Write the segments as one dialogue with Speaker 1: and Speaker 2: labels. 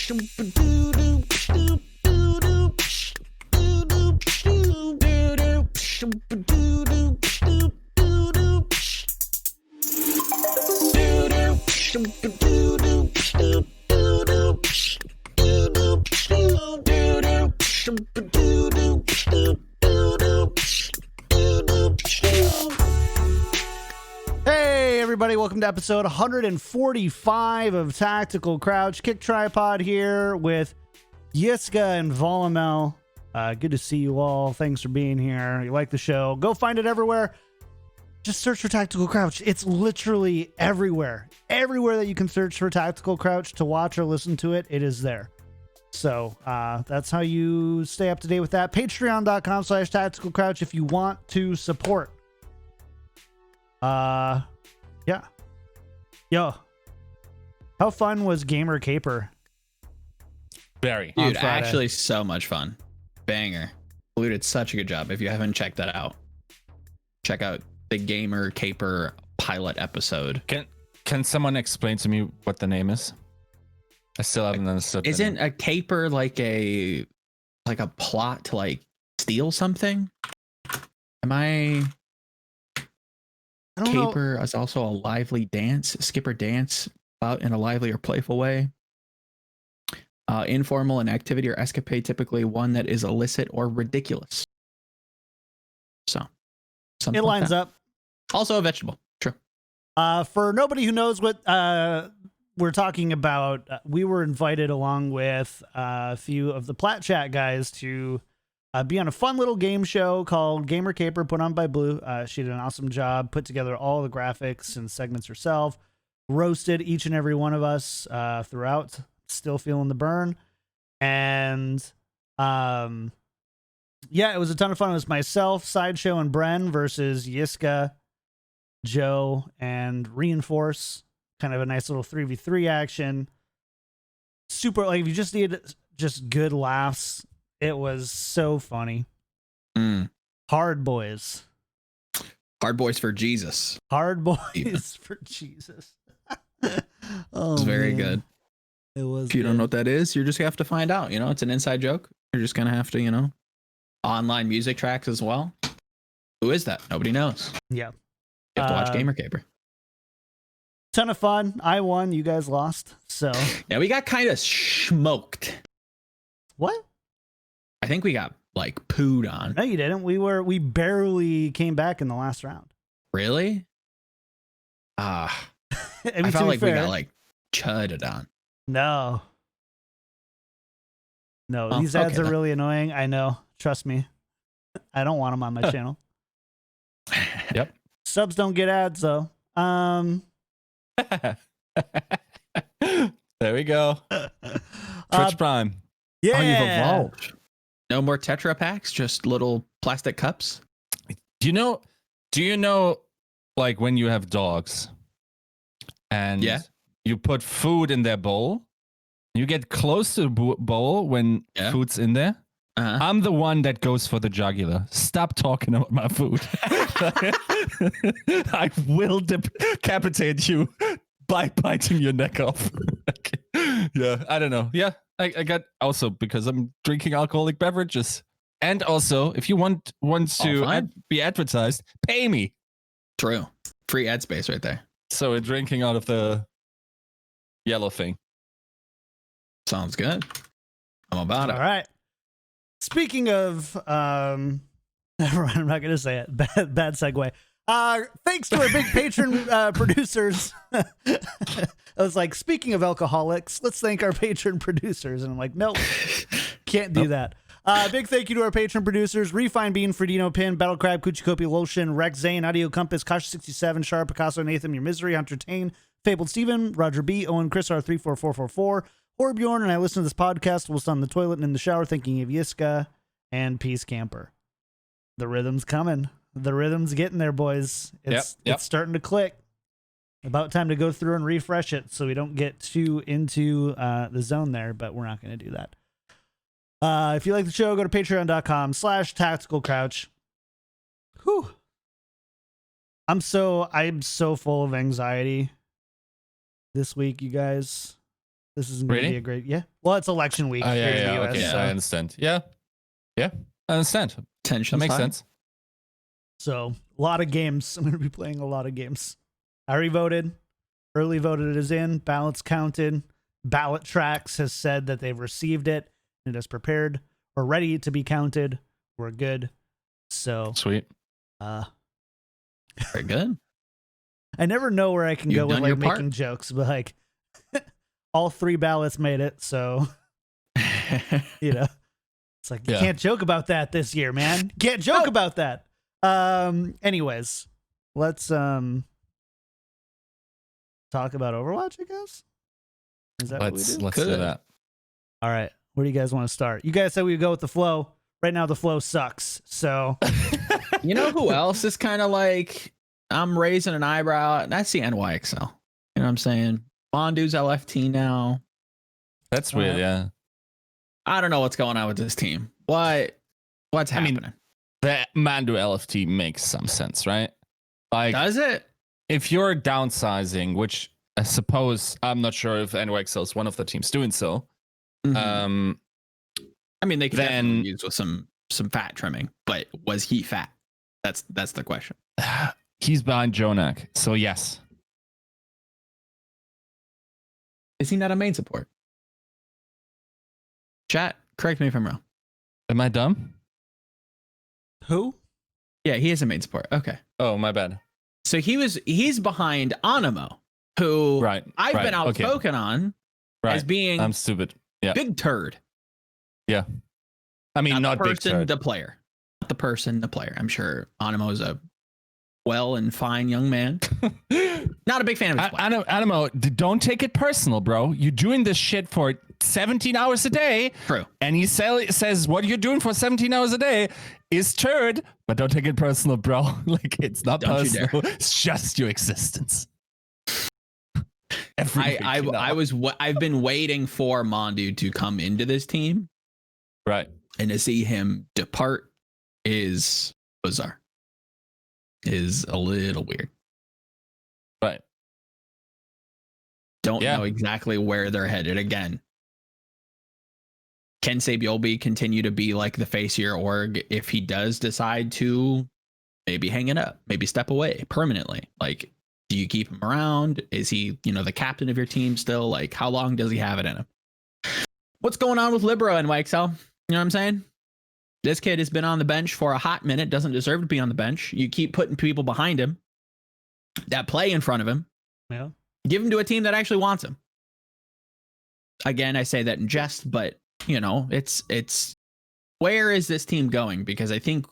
Speaker 1: Hey everybody, welcome to episode 145 of Tactical Crouch. KickedTripod here with Yiska and Volamel. Good to see you all. Thanks for being here. You like the show, go find it everywhere. Just search for Tactical Crouch. It's literally everywhere. Everywhere that you can search for Tactical Crouch to watch or listen to it, it is there. So that's how you stay up to date with that. Patreon.com/Tactical Crouch if you want to support. Yeah. Yo, how fun was Gamer Caper?
Speaker 2: Very.
Speaker 3: Dude, actually so much fun. Banger. Blue did such a good job. If you haven't checked that out, check out the Gamer Caper pilot episode.
Speaker 2: Can someone explain to me what the name is? I still haven't understood.
Speaker 3: Isn't a caper like a plot to like steal something? I don't caper know. Is also a lively dance. Skipper dance about in a lively or playful way. Informal, an activity or escapade, typically one that is illicit or ridiculous. So
Speaker 1: it lines up.
Speaker 3: Also a vegetable. True.
Speaker 1: For nobody who knows what we're talking about, we were invited along with a few of the Plat Chat guys to be on a fun little game show called Gamer Caper, put on by Blue. She did an awesome job, put together all the graphics and segments herself, roasted each and every one of us throughout, still feeling the burn. And yeah, it was a ton of fun. It was myself, Sideshow, and Bren versus Yiska, Joe, and Reinforce. Kind of a nice little 3v3 action. Super, like, if you just need just good laughs, it was so funny. Hard boys.
Speaker 3: Hard boys for Jesus.
Speaker 1: Hard boys for Jesus.
Speaker 3: Oh, it's very good.
Speaker 1: It was.
Speaker 3: If you don't know what that is, you're just gonna have to find out. You know, it's an inside joke. You're just gonna have to, online music tracks as well. Who is that? Nobody knows.
Speaker 1: Yeah.
Speaker 3: You have to watch Gamer Caper.
Speaker 1: Ton of fun. I won. You guys lost. So
Speaker 3: yeah, we got kind of smoked.
Speaker 1: What?
Speaker 3: I think we got like pooed on.
Speaker 1: No, you didn't. We barely came back in the last round.
Speaker 3: Really? I felt like we got like chudded on.
Speaker 1: No, these ads are really annoying. I know. Trust me. I don't want them on my channel.
Speaker 2: Yep. Subs
Speaker 1: don't get ads though.
Speaker 2: There we go. Twitch Prime.
Speaker 1: Yeah.
Speaker 3: Oh, you've evolved. No more Tetra packs, just little plastic cups.
Speaker 2: Do you know like when you have dogs and you put food in their bowl, you get close to the bowl when food's in there? I'm the one that goes for the jugular. Stop talking about my food. I will decapitate you by biting your neck off. Yeah, I don't know. Yeah, I got also because I'm drinking alcoholic beverages. And also, if you want to be advertised, pay me.
Speaker 3: True. Free ad space right there.
Speaker 2: So we're drinking out of the yellow thing.
Speaker 3: Sounds good. I'm about it.
Speaker 1: All right. Speaking of, I'm not going to say it. Bad segue. Thanks to our big patron producers. I was like, speaking of alcoholics, let's thank our patron producers. And I'm like, nope, can't do that. Big thank you to our patron producers: Refine Bean, Fredino Pin, Battle Crab, Kuchikopi Lotion, Rex Zane, Audio Compass, Kasha67, Sharp, Picasso, Nathan, Your Misery, Hunter Tane, Fabled Steven, Roger B, Owen, Chris R34444, Orbjorn, and I listen to this podcast whilst on the toilet and in the shower thinking of Yiska and Peace Camper. The rhythm's coming. The rhythm's getting there, boys. It's starting to click. About time to go through and refresh it so we don't get too into the zone there, but we're not going to do that. If you like the show, go to patreon.com/tacticalcrouch. Whew. I'm so full of anxiety this week, you guys. This isn't going to
Speaker 2: Really?
Speaker 1: be a great. Yeah. Well, it's election week here in the US.
Speaker 2: Okay,
Speaker 1: So.
Speaker 2: I understand. Yeah, I understand.
Speaker 3: Tension
Speaker 2: That makes sense.
Speaker 1: So a lot of games. I'm going to be playing a lot of games. I already voted. Early voted is in. Ballots counted. Ballot Tracks has said that they've received it and it is prepared or ready to be counted. We're good. So
Speaker 2: Sweet.
Speaker 3: Very good.
Speaker 1: I never know where I can
Speaker 3: You've
Speaker 1: go with
Speaker 3: done
Speaker 1: like
Speaker 3: your part.
Speaker 1: making jokes, but like all 3 ballots made it. So, you know, it's like, you can't joke about that this year, man. You can't joke about that. Anyways, let's talk about Overwatch, I guess. Is that what we do?
Speaker 2: Let's do that.
Speaker 1: All right. Where do you guys want to start? You guys said we would go with the flow. Right now, the flow sucks. So,
Speaker 3: you know who else is kind of like, I'm raising an eyebrow? That's the NYXL. You know what I'm saying? Mondu's LFT now.
Speaker 2: That's weird, yeah.
Speaker 3: I don't know what's going on with this team. What's happening?
Speaker 2: Mean, the Mandu LFT makes some sense, right? Like,
Speaker 3: does it?
Speaker 2: If you're downsizing, which I suppose, I'm not sure if NYXL is one of the teams doing so.
Speaker 3: Mm-hmm. I mean, they could definitely use with some fat trimming, but was he fat? That's the question.
Speaker 2: He's behind Jonak, so yes.
Speaker 3: Is he not a main support? Chat, correct me if I'm wrong.
Speaker 2: Am I dumb?
Speaker 1: Who?
Speaker 3: Yeah, he is a main support. Okay.
Speaker 2: Oh, my bad.
Speaker 3: So he's behind Animo, who I've been outspoken on as being
Speaker 2: I'm stupid. Yeah.
Speaker 3: Big turd.
Speaker 2: Yeah. I mean, not
Speaker 3: the person,
Speaker 2: big turd.
Speaker 3: The player. Not the person, the player. I'm sure Animo is a well and fine young man. Not a big fan of his play.
Speaker 2: Animo, don't take it personal, bro. You're doing this shit for 17 hours a day.
Speaker 3: True.
Speaker 2: And he says what you're doing for 17 hours a day is turd, but don't take it personal, bro. Like, it's not personal. It's just your existence.
Speaker 3: I've been waiting for Mondu to come into this team.
Speaker 2: Right.
Speaker 3: And to see him depart is bizarre. Is a little weird.
Speaker 2: Right.
Speaker 3: Don't know exactly where they're headed again. Can Sabiobi continue to be like the face of your org if he does decide to maybe hang it up, maybe step away permanently? Like, do you keep him around? Is he, the captain of your team still? Like, how long does he have it in him? What's going on with Libero and NYXL? You know what I'm saying? This kid has been on the bench for a hot minute, doesn't deserve to be on the bench. You keep putting people behind him that play in front of him.
Speaker 1: Yeah.
Speaker 3: Give him to a team that actually wants him. Again, I say that in jest, but it's where is this team going? Because I think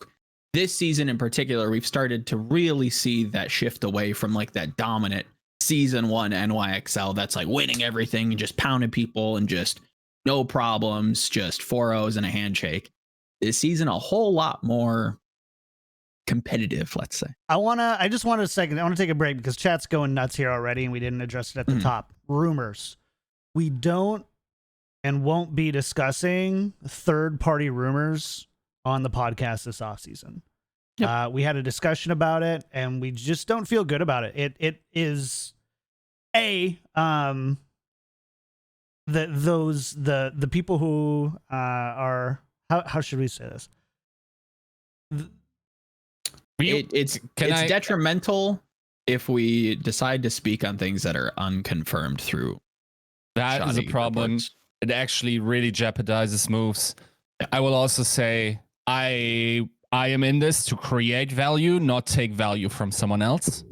Speaker 3: this season in particular, we've started to really see that shift away from like that dominant season 1 NYXL that's like winning everything and just pounding people and just no problems, just 4-0s and a handshake. This season, a whole lot more competitive, let's say.
Speaker 1: I just want a second. I want to take a break because chat's going nuts here already and we didn't address it at the top. Rumors. We don't and won't be discussing third-party rumors on the podcast this offseason. Yep. We had a discussion about it and we just don't feel good about it. It is the people who are how should we say this?
Speaker 3: It's detrimental if we decide to speak on things that are unconfirmed through.
Speaker 2: That is a problem. Reports. It actually really jeopardizes moves. Yeah. I will also say I am in this to create value, not take value from someone else.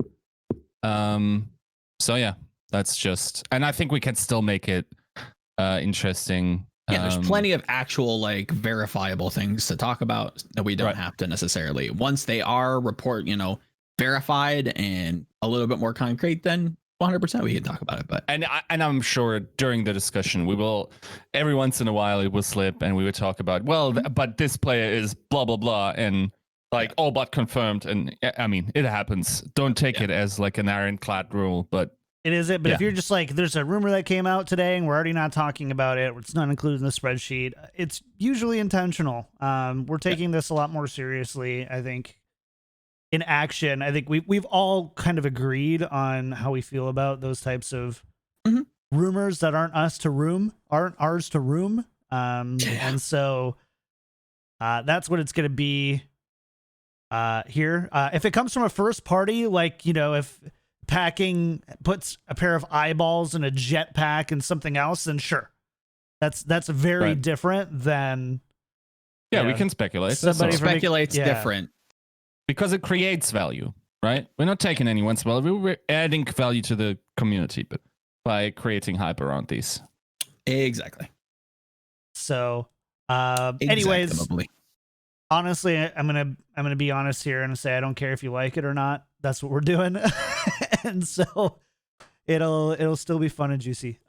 Speaker 2: So yeah, that's just, and I think we can still make it interesting.
Speaker 3: Yeah, there's plenty of actual like verifiable things to talk about that we don't have to necessarily. Once they are verified and a little bit more concrete, then 100% we can talk about it. But
Speaker 2: and I'm sure during the discussion we will, every once in a while it will slip and we would talk about, but this player is blah blah blah and like all but confirmed. And I mean, it happens. Don't take it as like an ironclad rule, but.
Speaker 1: It is it, but if you're just like, there's a rumor that came out today and we're already not talking about it, it's not included in the spreadsheet, it's usually intentional. We're taking this a lot more seriously, I think, in action. I think we've all kind of agreed on how we feel about those types of rumors that aren't ours to room. And so that's what it's going to be here. If it comes from a first party, like, you know, if packing puts a pair of eyeballs and a jetpack and something else, then sure. That's very different than.
Speaker 2: Yeah, we can speculate.
Speaker 3: Speculate's different.
Speaker 2: Because it creates value, right? We're not taking anyone's value. We're adding value to the community, but by creating hype around these.
Speaker 3: Exactly.
Speaker 1: So, anyways, honestly, I'm gonna be honest here and say I don't care if you like it or not. That's what we're doing, and so it'll still be fun and juicy.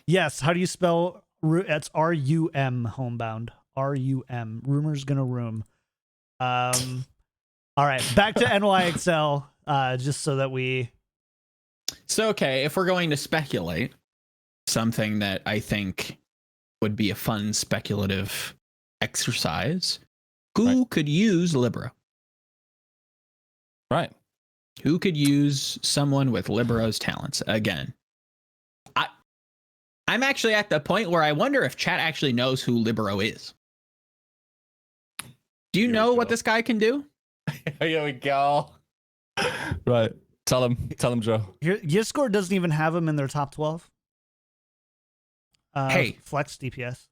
Speaker 1: Yes. How do you spell? It's RUM homebound. RUM. Rumor's gonna room. All right, back to NYXL. Just so that we.
Speaker 3: So okay, if we're going to speculate, something that I think would be a fun speculative exercise. Who could use Libero?
Speaker 2: Right.
Speaker 3: Who could use someone with Libero's talents? Again, I'm actually at the point where I wonder if chat actually knows who Libero is. Do you know what this guy can do?
Speaker 2: Here we go. Right. Tell him, Joe.
Speaker 1: Yiska doesn't even have him in their top 12.
Speaker 3: Hey,
Speaker 1: flex DPS.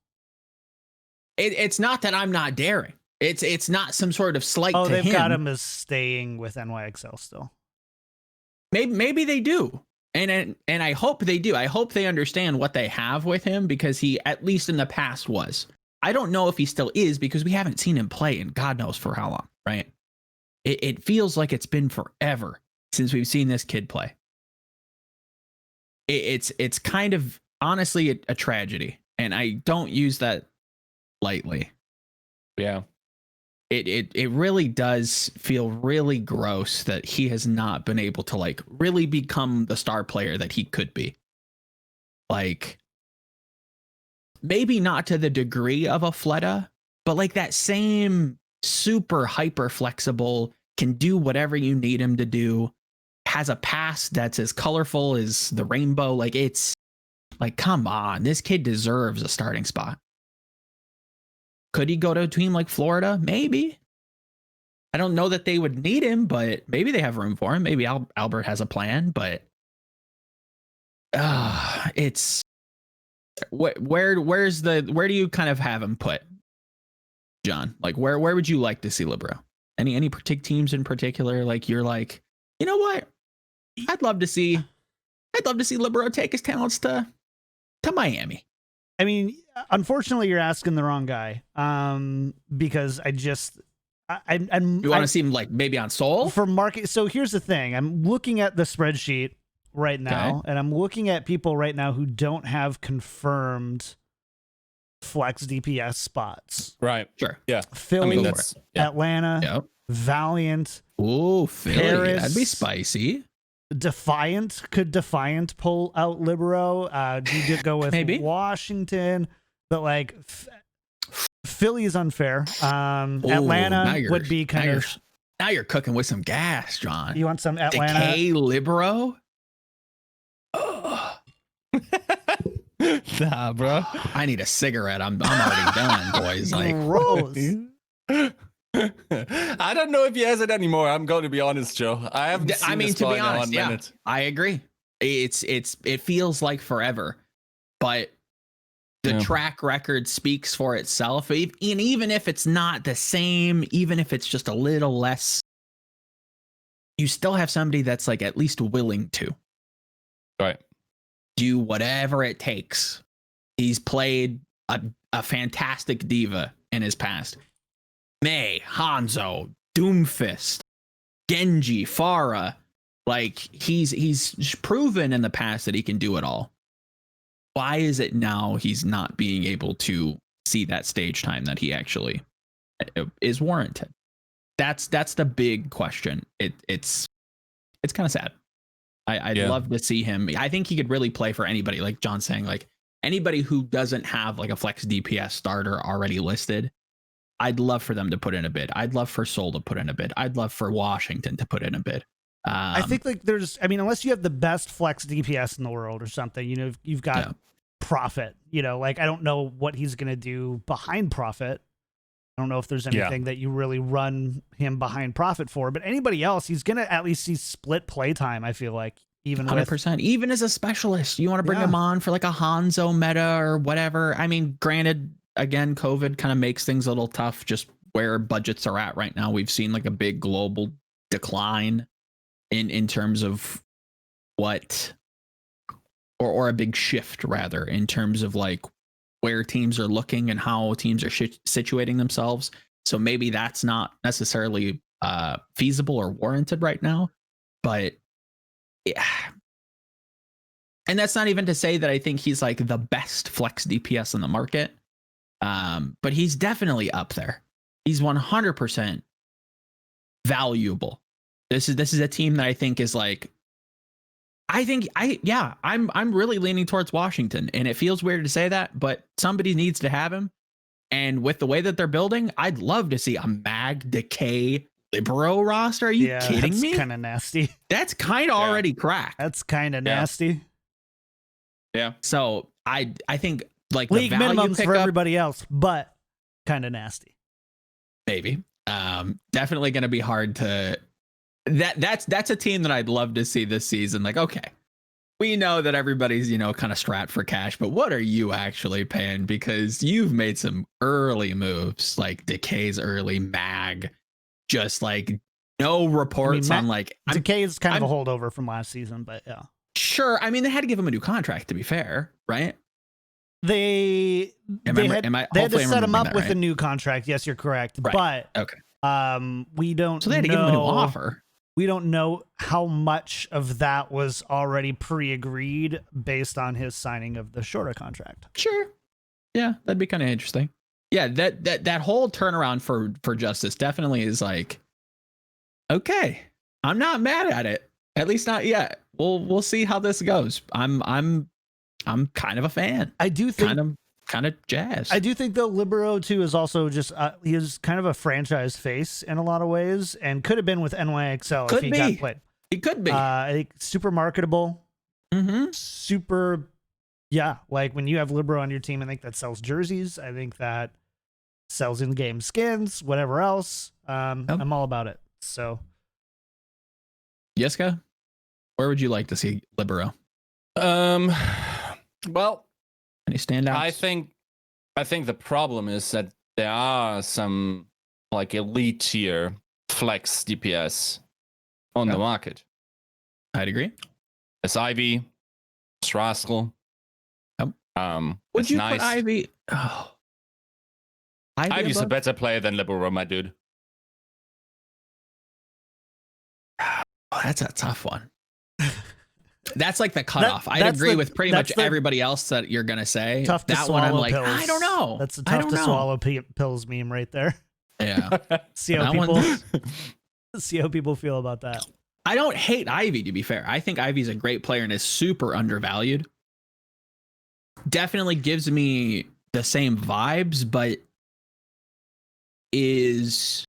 Speaker 3: It's not that I'm not daring. It's not some sort of slight to him.
Speaker 1: Oh, they've got him as staying with NYXL still.
Speaker 3: Maybe they do. And I hope they do. I hope they understand what they have with him, because he, at least in the past, was. I don't know if he still is, because we haven't seen him play in God knows for how long, right? It feels like it's been forever since we've seen this kid play. It's kind of honestly a tragedy, and I don't use that lightly.
Speaker 2: Yeah.
Speaker 3: It really does feel really gross that he has not been able to like really become the star player that he could be. Like, maybe not to the degree of a Fleta, but like that same super hyper flexible, can do whatever you need him to do, has a pass that's as colorful as the rainbow. Like, it's like, come on, this kid deserves a starting spot. Could he go to a team like Florida? Maybe. I don't know that they would need him, but maybe they have room for him. Maybe Albert has a plan, but it's where do you kind of have him put, John? Like, where would you like to see Libero? Any particular teams in particular? Like, you're like, you know what? I'd love to see Libero take his talents to Miami.
Speaker 1: I mean, unfortunately, you're asking the wrong guy. Because
Speaker 3: you want to see him like maybe on Soul
Speaker 1: for market. So here's the thing: I'm looking at the spreadsheet right now, and I'm looking at people right now who don't have confirmed flex DPS spots.
Speaker 2: Right.
Speaker 3: Sure.
Speaker 2: Yeah.
Speaker 1: Philly, Atlanta, Valiant.
Speaker 3: Oh, Philly.
Speaker 1: Paris,
Speaker 3: that'd be spicy.
Speaker 1: Defiant. Could Defiant pull out Libero? Do you go with
Speaker 3: maybe
Speaker 1: Washington? But like, Philly is unfair. Atlanta would be kind of.
Speaker 3: Now you're cooking with some gas, John.
Speaker 1: You want some Atlanta?
Speaker 3: Decay Libero?
Speaker 2: Nah, bro.
Speaker 3: I need a cigarette. I'm already done, boys. Like,
Speaker 1: gross.
Speaker 2: I don't know if he has it anymore. I'm going to be honest, Joe. I haven't seen this
Speaker 3: to be honest,
Speaker 2: now in minute.
Speaker 3: I agree. It feels like forever, but the track record speaks for itself. And even if it's not the same, even if it's just a little less, you still have somebody that's like at least willing to do whatever it takes. He's played a fantastic diva in his past. Mei, Hangzhou, Doomfist, Genji, Pharah. Like, he's proven in the past that he can do it all. Why is it now he's not being able to see that stage time that he actually is warranted? That's the big question. It's kind of sad. I'd love to see him. I think he could really play for anybody, like John's saying, like anybody who doesn't have like a flex DPS starter already listed. I'd love for them to put in a bid. I'd love for Seoul to put in a bid. I'd love for Washington to put in a bid.
Speaker 1: I think like unless you have the best flex DPS in the world or something, you've got Prophet, like I don't know what he's going to do behind Prophet. I don't know if there's anything that you really run him behind Prophet for, but anybody else, he's going to at least see split playtime. I feel like even
Speaker 3: 100%, even as a specialist, you want to bring him on for like a Hangzhou meta or whatever. I mean, granted, again, COVID kind of makes things a little tough just where budgets are at right now. We've seen like a big global decline in terms of what, or a big shift rather, in terms of like where teams are looking and how teams are situating themselves. So maybe that's not necessarily feasible or warranted right now, but yeah. And that's not even to say that I think he's like the best flex DPS in the market. But he's definitely up there. He's 100% valuable. This is a team that I think is like, I'm really leaning towards Washington, and it feels weird to say that, but somebody needs to have him. And with the way that they're building, I'd love to see a Mag, Decay, Libero roster. Are you kidding me?
Speaker 1: That's kind of nasty.
Speaker 3: That's kind of already cracked.
Speaker 1: That's kind of nasty.
Speaker 2: Yeah.
Speaker 3: So I think like
Speaker 1: league
Speaker 3: the value
Speaker 1: minimums for everybody else, but kind of nasty.
Speaker 3: Maybe. Definitely going to be hard to. That's a team that I'd love to see this season. Like, okay, we know that everybody's, kind of strapped for cash, but what are you actually paying? Because you've made some early moves, like Decay's early, Mag, just like no reports on like
Speaker 1: Decay is kind of a holdover from last season, but yeah.
Speaker 3: Sure. I mean, they had to give him a new contract, to be fair, right?
Speaker 1: They had to set him up with a new contract. Yes, you're correct. Right. But
Speaker 3: okay.
Speaker 1: We don't.
Speaker 3: So they had to give him a new offer.
Speaker 1: We don't know how much of that was already pre-agreed based on his signing of the shorter contract.
Speaker 3: Sure. Yeah, that'd be kind of interesting. Yeah, that whole turnaround for Justice definitely is like, okay, I'm not mad at it. At least not yet. We'll see how this goes. I'm kind of a fan.
Speaker 1: I do think
Speaker 3: kind of jazzed.
Speaker 1: I do think though Libero too is also just he is kind of a franchise face in a lot of ways, and could have been with NYXL if he got played.
Speaker 3: He could be.
Speaker 1: I think super marketable.
Speaker 3: Mm-hmm.
Speaker 1: Super, like when you have Libero on your team, I think that sells jerseys. I think that sells in-game skins, whatever else. I'm all about it. So,
Speaker 3: Yiska, where would you like to see Libero?
Speaker 2: Well,
Speaker 3: any standouts?
Speaker 2: I think the problem is that there are some like elite tier flex DPS on the market.
Speaker 3: I'd agree.
Speaker 2: It's Ivy, it's Rascal.
Speaker 3: Would you
Speaker 2: nice.
Speaker 3: put Ivy? Oh.
Speaker 2: Ivy's a better player than Libero, my dude.
Speaker 3: Oh, that's a tough one. That's like the cutoff. I'd agree with pretty much everybody else that you're gonna say.
Speaker 1: Tough to
Speaker 3: that
Speaker 1: swallow
Speaker 3: one, I'm like,
Speaker 1: pills.
Speaker 3: I don't know.
Speaker 1: That's a tough to swallow pills meme right there.
Speaker 3: Yeah.
Speaker 1: See how people feel about that.
Speaker 3: I don't hate Ivy, to be fair. I think Ivy's a great player and is super undervalued. Definitely gives me the same vibes, but is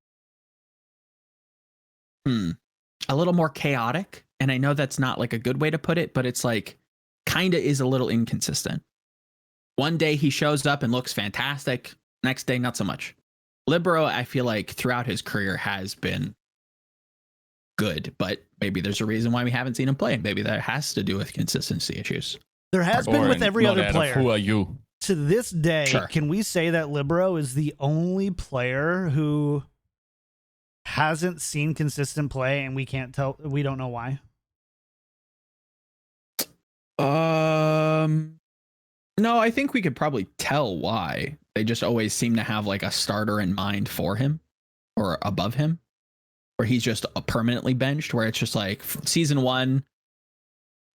Speaker 3: a little more chaotic. And I know that's not like a good way to put it, but it's like kind of is a little inconsistent. One day he shows up and looks fantastic. Next day, not so much. Libero, I feel like throughout his career has been good, but maybe there's a reason why we haven't seen him play. Maybe that has to do with consistency issues.
Speaker 1: There has been with every other player.
Speaker 2: Who are you?
Speaker 1: To this day, Can we say that Libero is the only player who hasn't seen consistent play and we don't know why?
Speaker 3: No, I think we could probably tell why. They just always seem to have like a starter in mind for him or above him, where he's just permanently benched, where it's just like season 1.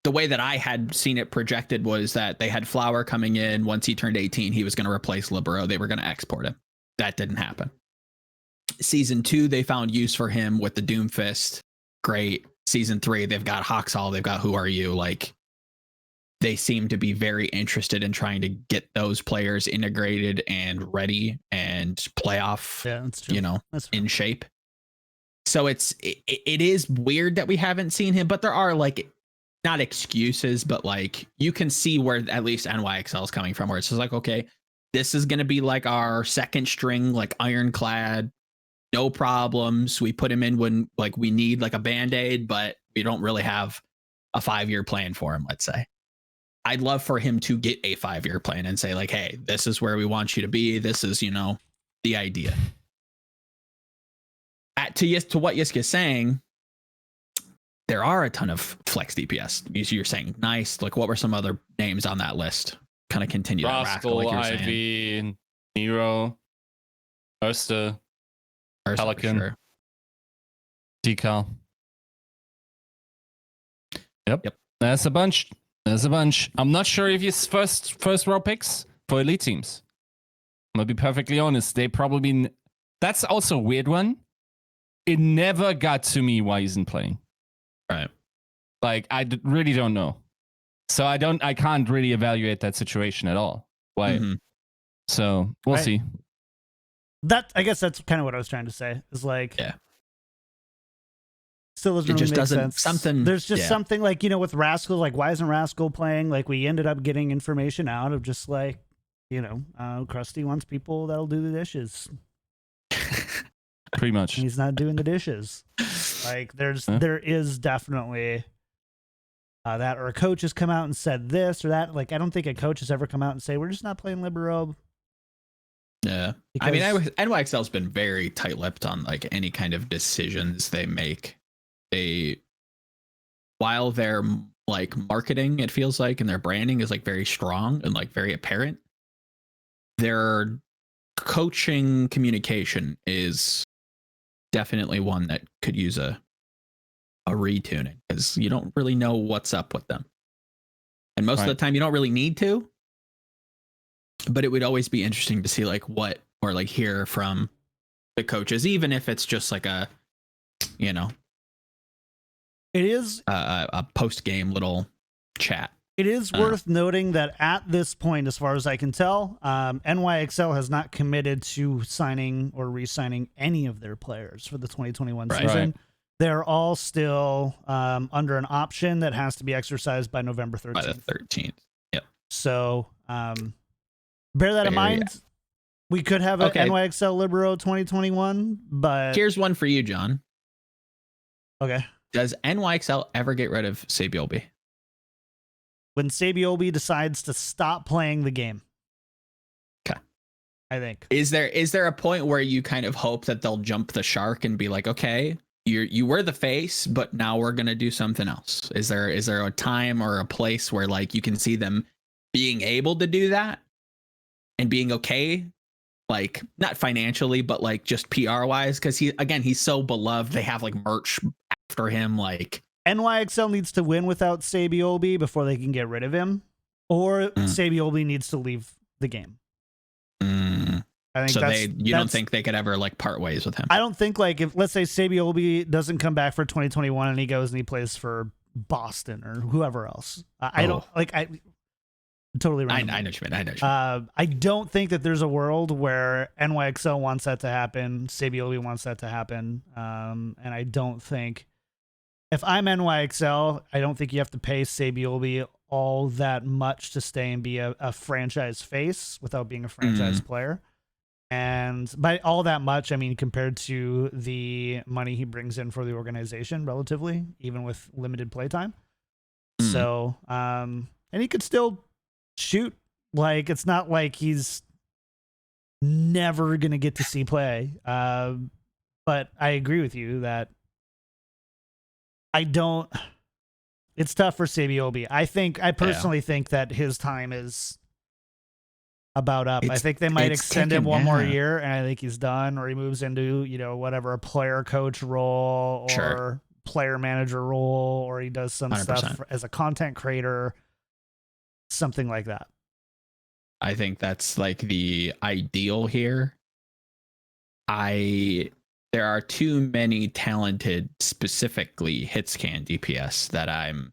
Speaker 3: The way that I had seen it projected was that they had Flower coming in. Once he turned 18, he was going to replace Libero. They were going to export him. That didn't happen. Season 2, they found use for him with the Doomfist. Great. Season 3, they've got Hawksall. They've got Who Are You? Like, they seem to be very interested in trying to get those players integrated and ready and playoff, in shape. So it is weird that we haven't seen him, but there are like not excuses, but like you can see where at least NYXL is coming from, where it's just like, okay, this is going to be like our second string, like ironclad, no problems. We put him in when like we need like a band-aid, but we don't really have a 5-year plan for him, let's say. I'd love for him to get a 5-year plan and say like, hey, this is where we want you to be. This is, the idea. To what Yiska is saying, there are a ton of flex DPS. You're saying nice. Like, what were some other names on that list? Kind of continue that
Speaker 2: Rascal,
Speaker 3: like you're
Speaker 2: Ivy,
Speaker 3: saying.
Speaker 2: Nero, Ursa, Pelican,
Speaker 3: sure.
Speaker 2: Decal. Yep. That's a bunch. I'm not sure if he's first row picks for elite teams. I'm gonna be perfectly honest. They probably. That's also a weird one. It never got to me why he isn't playing.
Speaker 3: Right.
Speaker 2: Like, really don't know. So I can't really evaluate that situation at all. Why? Mm-hmm. So we'll see.
Speaker 1: I guess that's kind of what I was trying to say. Is like,
Speaker 3: yeah.
Speaker 1: Still doesn't really make sense. There's just something like, with Rascal, like, why isn't Rascal playing? Like, we ended up getting information out of just like, Krusty wants people that'll do the dishes.
Speaker 2: Pretty much.
Speaker 1: And he's not doing the dishes. Like, there is definitely that, or a coach has come out and said this or that. Like, I don't think a coach has ever come out and say, we're just not playing Libero.
Speaker 3: Yeah. I mean, NYXL's been very tight-lipped on like any kind of decisions they make. While their like marketing, it feels like, and their branding is like very strong and like very apparent, their coaching communication is definitely one that could use a retuning, because you don't really know what's up with them, and most of the time you don't really need to, but it would always be interesting to see like what, or like hear from the coaches, even if it's just like a
Speaker 1: it is
Speaker 3: a post-game little chat.
Speaker 1: It is worth noting that at this point, as far as I can tell, NYXL has not committed to signing or re-signing any of their players for the 2021 season. Right. They're all still under an option that has to be exercised by November 13th.
Speaker 3: By the 13th. Yep.
Speaker 1: So bear that in mind. We could have an NYXL Libero 2021, but
Speaker 3: here's one for you, John.
Speaker 1: Okay.
Speaker 3: Does NYXL ever get rid of Sabiobi?
Speaker 1: When Sabiobi decides to stop playing the game.
Speaker 3: Okay.
Speaker 1: I think.
Speaker 3: Is there a point where you kind of hope that they'll jump the shark and be like, okay, you were the face, but now we're gonna do something else? Is there a time or a place where like you can see them being able to do that and being okay? Like, not financially, but like just PR wise, because he's so beloved. They have like merch after him. Like,
Speaker 1: NYXL needs to win without Sabiobi before they can get rid of him, or Sabiobi needs to leave the game. I think
Speaker 3: so. You don't think they could ever like part ways with him?
Speaker 1: I don't think, like, if let's say Sabiobi doesn't come back for 2021 and he goes and he plays for Boston or whoever else. I don't like. Totally random.
Speaker 3: I know what you mean.
Speaker 1: I don't think that there's a world where NYXL wants that to happen. Sabiobi wants that to happen. And I don't think, if I'm NYXL, I don't think you have to pay Sabiobi all that much to stay and be a franchise face without being a franchise player. And by all that much, I mean compared to the money he brings in for the organization, relatively, even with limited playtime. So, and he could still shoot. Like, it's not like he's never gonna get to see play. But I agree with you that it's tough for Sabiobi. I personally think that his time is about up. I think they might extend him one more year, and I think he's done, or he moves into whatever, a player coach role or player manager role, or he does some 100%. Stuff as a content creator. Something like that.
Speaker 3: I think that's like the ideal here. There are too many talented, specifically hitscan DPS, that I'm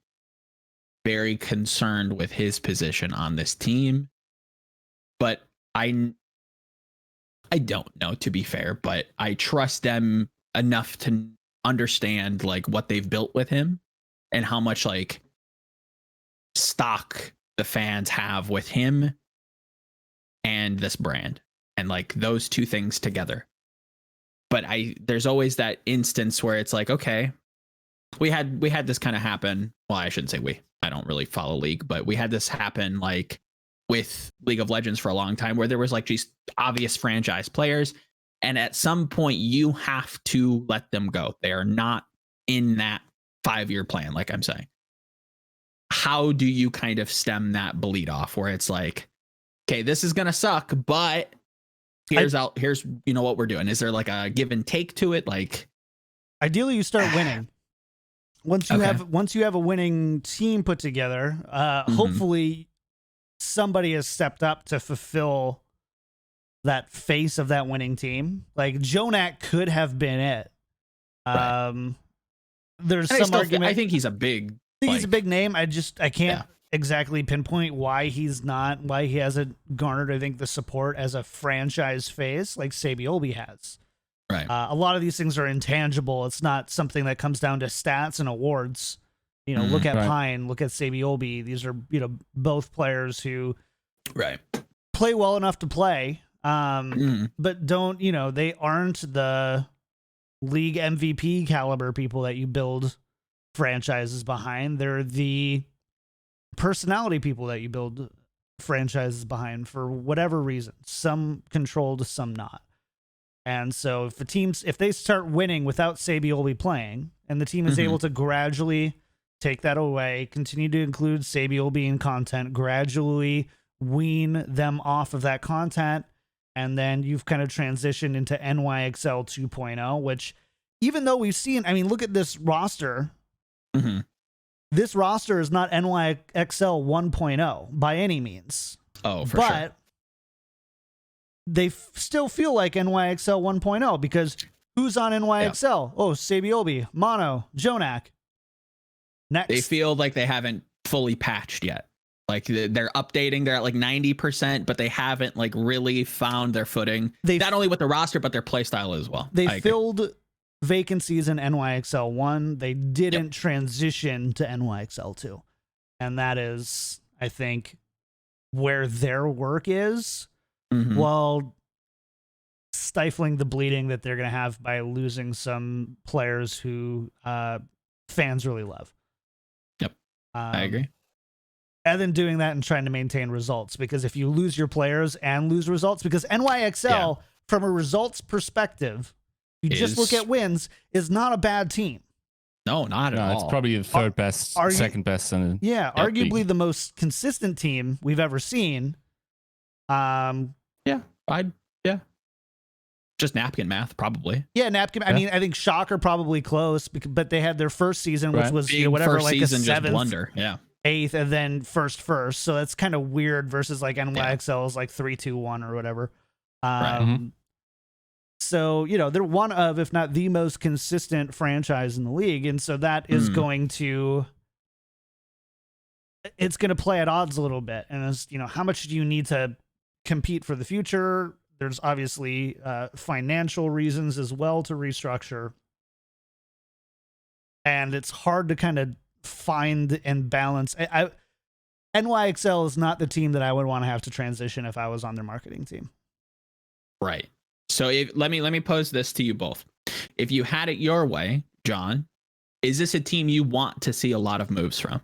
Speaker 3: very concerned with his position on this team. But I don't know, to be fair, but I trust them enough to understand like what they've built with him and how much like stock the fans have with him and this brand, and like those two things together. But there's always that instance where it's like, okay, we had this kind of happen. Well, I shouldn't say I don't really follow League, but we had this happen like with League of Legends for a long time, where there was like these obvious franchise players, and at some point you have to let them go. They are not in that 5-year plan, like I'm saying. How do you kind of stem that bleed off where it's like, okay, this is gonna suck, but here's you know what we're doing? Is there like a give and take to it? Like,
Speaker 1: ideally you start winning. Once you have a winning team put together, hopefully somebody has stepped up to fulfill that face of that winning team. Like Jonak could have been it.
Speaker 3: Right.
Speaker 1: There's some argument.
Speaker 3: I think he's a big.
Speaker 1: He's a big name. I can't exactly pinpoint why he hasn't garnered, I think, the support as a franchise face like Sabiobi has.
Speaker 3: Right.
Speaker 1: A lot of these things are intangible. It's not something that comes down to stats and awards. You know, look at Pine, look at Sabiobi. These are, both players who play well enough to play, but don't, they aren't the league MVP caliber people that you build franchises behind. They're the personality people that you build franchises behind for whatever reason. Some controlled, some not. And so if they start winning without Sabiobi playing, and the team is able to gradually take that away, continue to include Sabiobi in content, gradually wean them off of that content, and then you've kind of transitioned into NYXL 2.0, which even though we've seen, look at this roster. This roster is not NYXL 1.0 by any means.
Speaker 3: Oh, for sure.
Speaker 1: They still feel like NYXL 1.0 because who's on NYXL? Yeah. Oh, Sabiobi, Mono, Jonak. Next.
Speaker 3: They feel like they haven't fully patched yet. Like they're updating. They're at like 90%, but they haven't like really found their footing. Not only with the roster, but their play style as well.
Speaker 1: They filled vacancies in NYXL 1. They didn't transition to NYXL 2. And that is, I think, where their work is. While stifling the bleeding that they're going to have by losing some players who fans really love.
Speaker 3: Yep, I agree.
Speaker 1: And then doing that and trying to maintain results, because if you lose your players and lose results, because NYXL, from a results perspective, you just look at wins, is not a bad team.
Speaker 3: No, not at all.
Speaker 2: It's probably the third best, second best.
Speaker 1: Arguably league. The most consistent team we've ever seen.
Speaker 3: Just napkin math, probably.
Speaker 1: Yeah, napkin. I think Shock are probably close, but they had their first season, which was whatever, like a 7th,
Speaker 3: blunder,
Speaker 1: 8th, and then first. So that's kind of weird versus like NYXL is like 3-2-1 or whatever. So they're one of, if not the most consistent franchise in the league, and so that is going to. It's going to play at odds a little bit, and as how much do you need to compete for the future? There's obviously financial reasons as well to restructure. And it's hard to kind of find and balance. NYXL is not the team that I would want to have to transition if I was on their marketing team.
Speaker 3: Right. So let me pose this to you both. If you had it your way, John, is this a team you want to see a lot of moves from?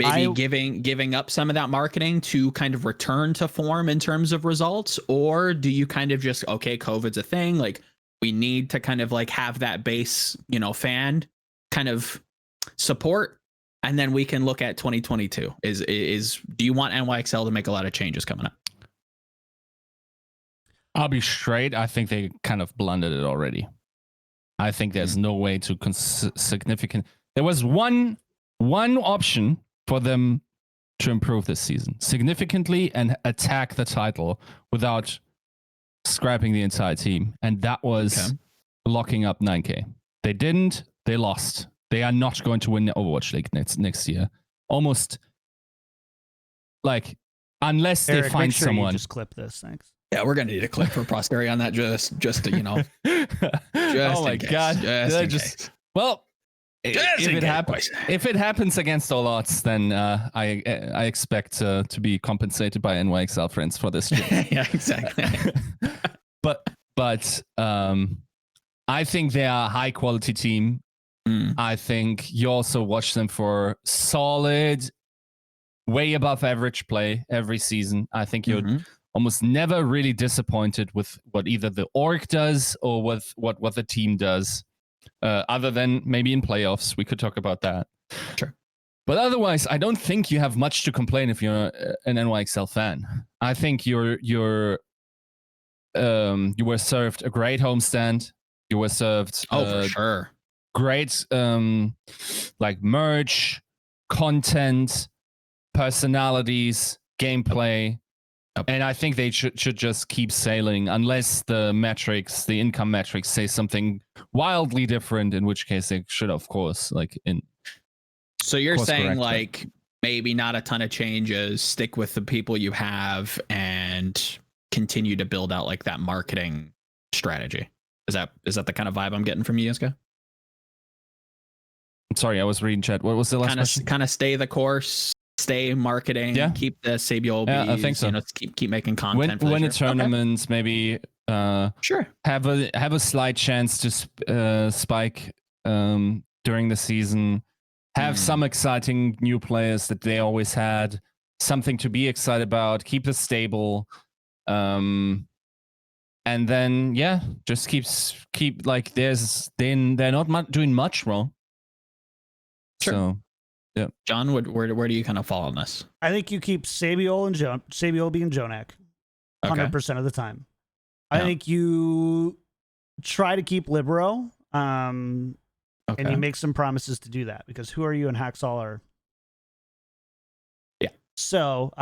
Speaker 3: Maybe giving up some of that marketing to kind of return to form in terms of results? Or do you kind of just, okay, COVID's a thing, like we need to kind of like have that base, fan kind of support, and then we can look at 2022. Do you want NYXL to make a lot of changes coming up?
Speaker 2: I'll be straight. I think they kind of blundered it already. I think there's no way to significant. There was one option for them to improve this season significantly and attack the title without scrapping the entire team. And that was locking up 9K. They didn't, they lost. They are not going to win the Overwatch League next year. Almost like, unless
Speaker 1: Eric,
Speaker 2: they find
Speaker 1: make sure
Speaker 2: someone.
Speaker 1: You just clip this, thanks.
Speaker 3: Yeah, we're gonna need a clip for posterity on that. Just to
Speaker 2: Oh my god! Well, if it happens against all odds, then I expect to be compensated by NYXL friends for this.
Speaker 3: Yeah, exactly.
Speaker 2: but I think they are a high quality team. I think you also watch them for solid, way above average play every season. I think you're almost never really disappointed with what either the org does or with what the team does. Other than maybe in playoffs, we could talk about that.
Speaker 3: Sure.
Speaker 2: But otherwise, I don't think you have much to complain if you're an NYXL fan. I think you were served a great homestand. You were served
Speaker 3: for sure.
Speaker 2: Great like merch, content, personalities, gameplay. And I think they should just keep sailing unless the income metrics say something wildly different, in which case they should, of course,
Speaker 3: So you're saying like maybe not a ton of changes, stick with the people you have and continue to build out like that marketing strategy. Is that the kind of vibe I'm getting from you, Yiska?
Speaker 2: I'm sorry, I was reading chat. What was the last question?
Speaker 3: Kind of stay the course. Stay marketing, keep the Sabiol bees,
Speaker 2: I think so.
Speaker 3: Keep making content.
Speaker 2: Win a tournament, maybe
Speaker 3: sure.
Speaker 2: Have a slight chance to spike during the season. Have some exciting new players that they always had. Something to be excited about. Keep it stable. And then just keep like they're not doing much wrong.
Speaker 3: Sure.
Speaker 2: So. Yeah,
Speaker 3: John, where do you kind of fall on this?
Speaker 1: I think you keep Sabiol being Jonak 100% of the time. I think you try to keep Libero, and you make some promises to do that, because who are you and Hangzhou are?
Speaker 3: Yeah.
Speaker 1: So,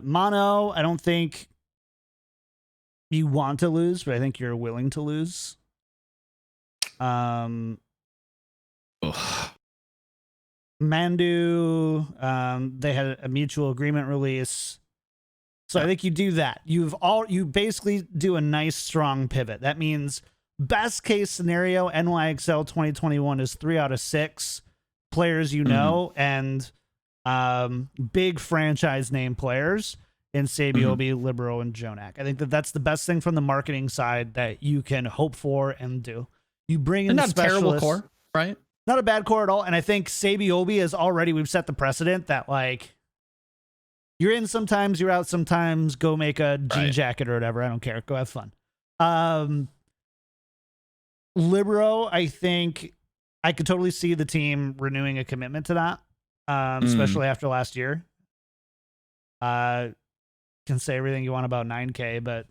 Speaker 1: Mono, I don't think you want to lose, but I think you're willing to lose. Mandu, they had a mutual agreement release. So I think you do that. You basically do a nice strong pivot. That means best case scenario, NYXL 2021 is 3 out of 6 players and big franchise name players in Sabiobi, Libero, and Jonak. I think that's the best thing from the marketing side that you can hope for and do. You bring in
Speaker 3: not a terrible core, right?
Speaker 1: Not a bad core at all. And I think Sabiobi is already, we've set the precedent that like you're in sometimes, you're out sometimes, go make a jean jacket or whatever. I don't care. Go have fun. Libero, I think I could totally see the team renewing a commitment to that, especially after last year. Can say everything you want about 9K, but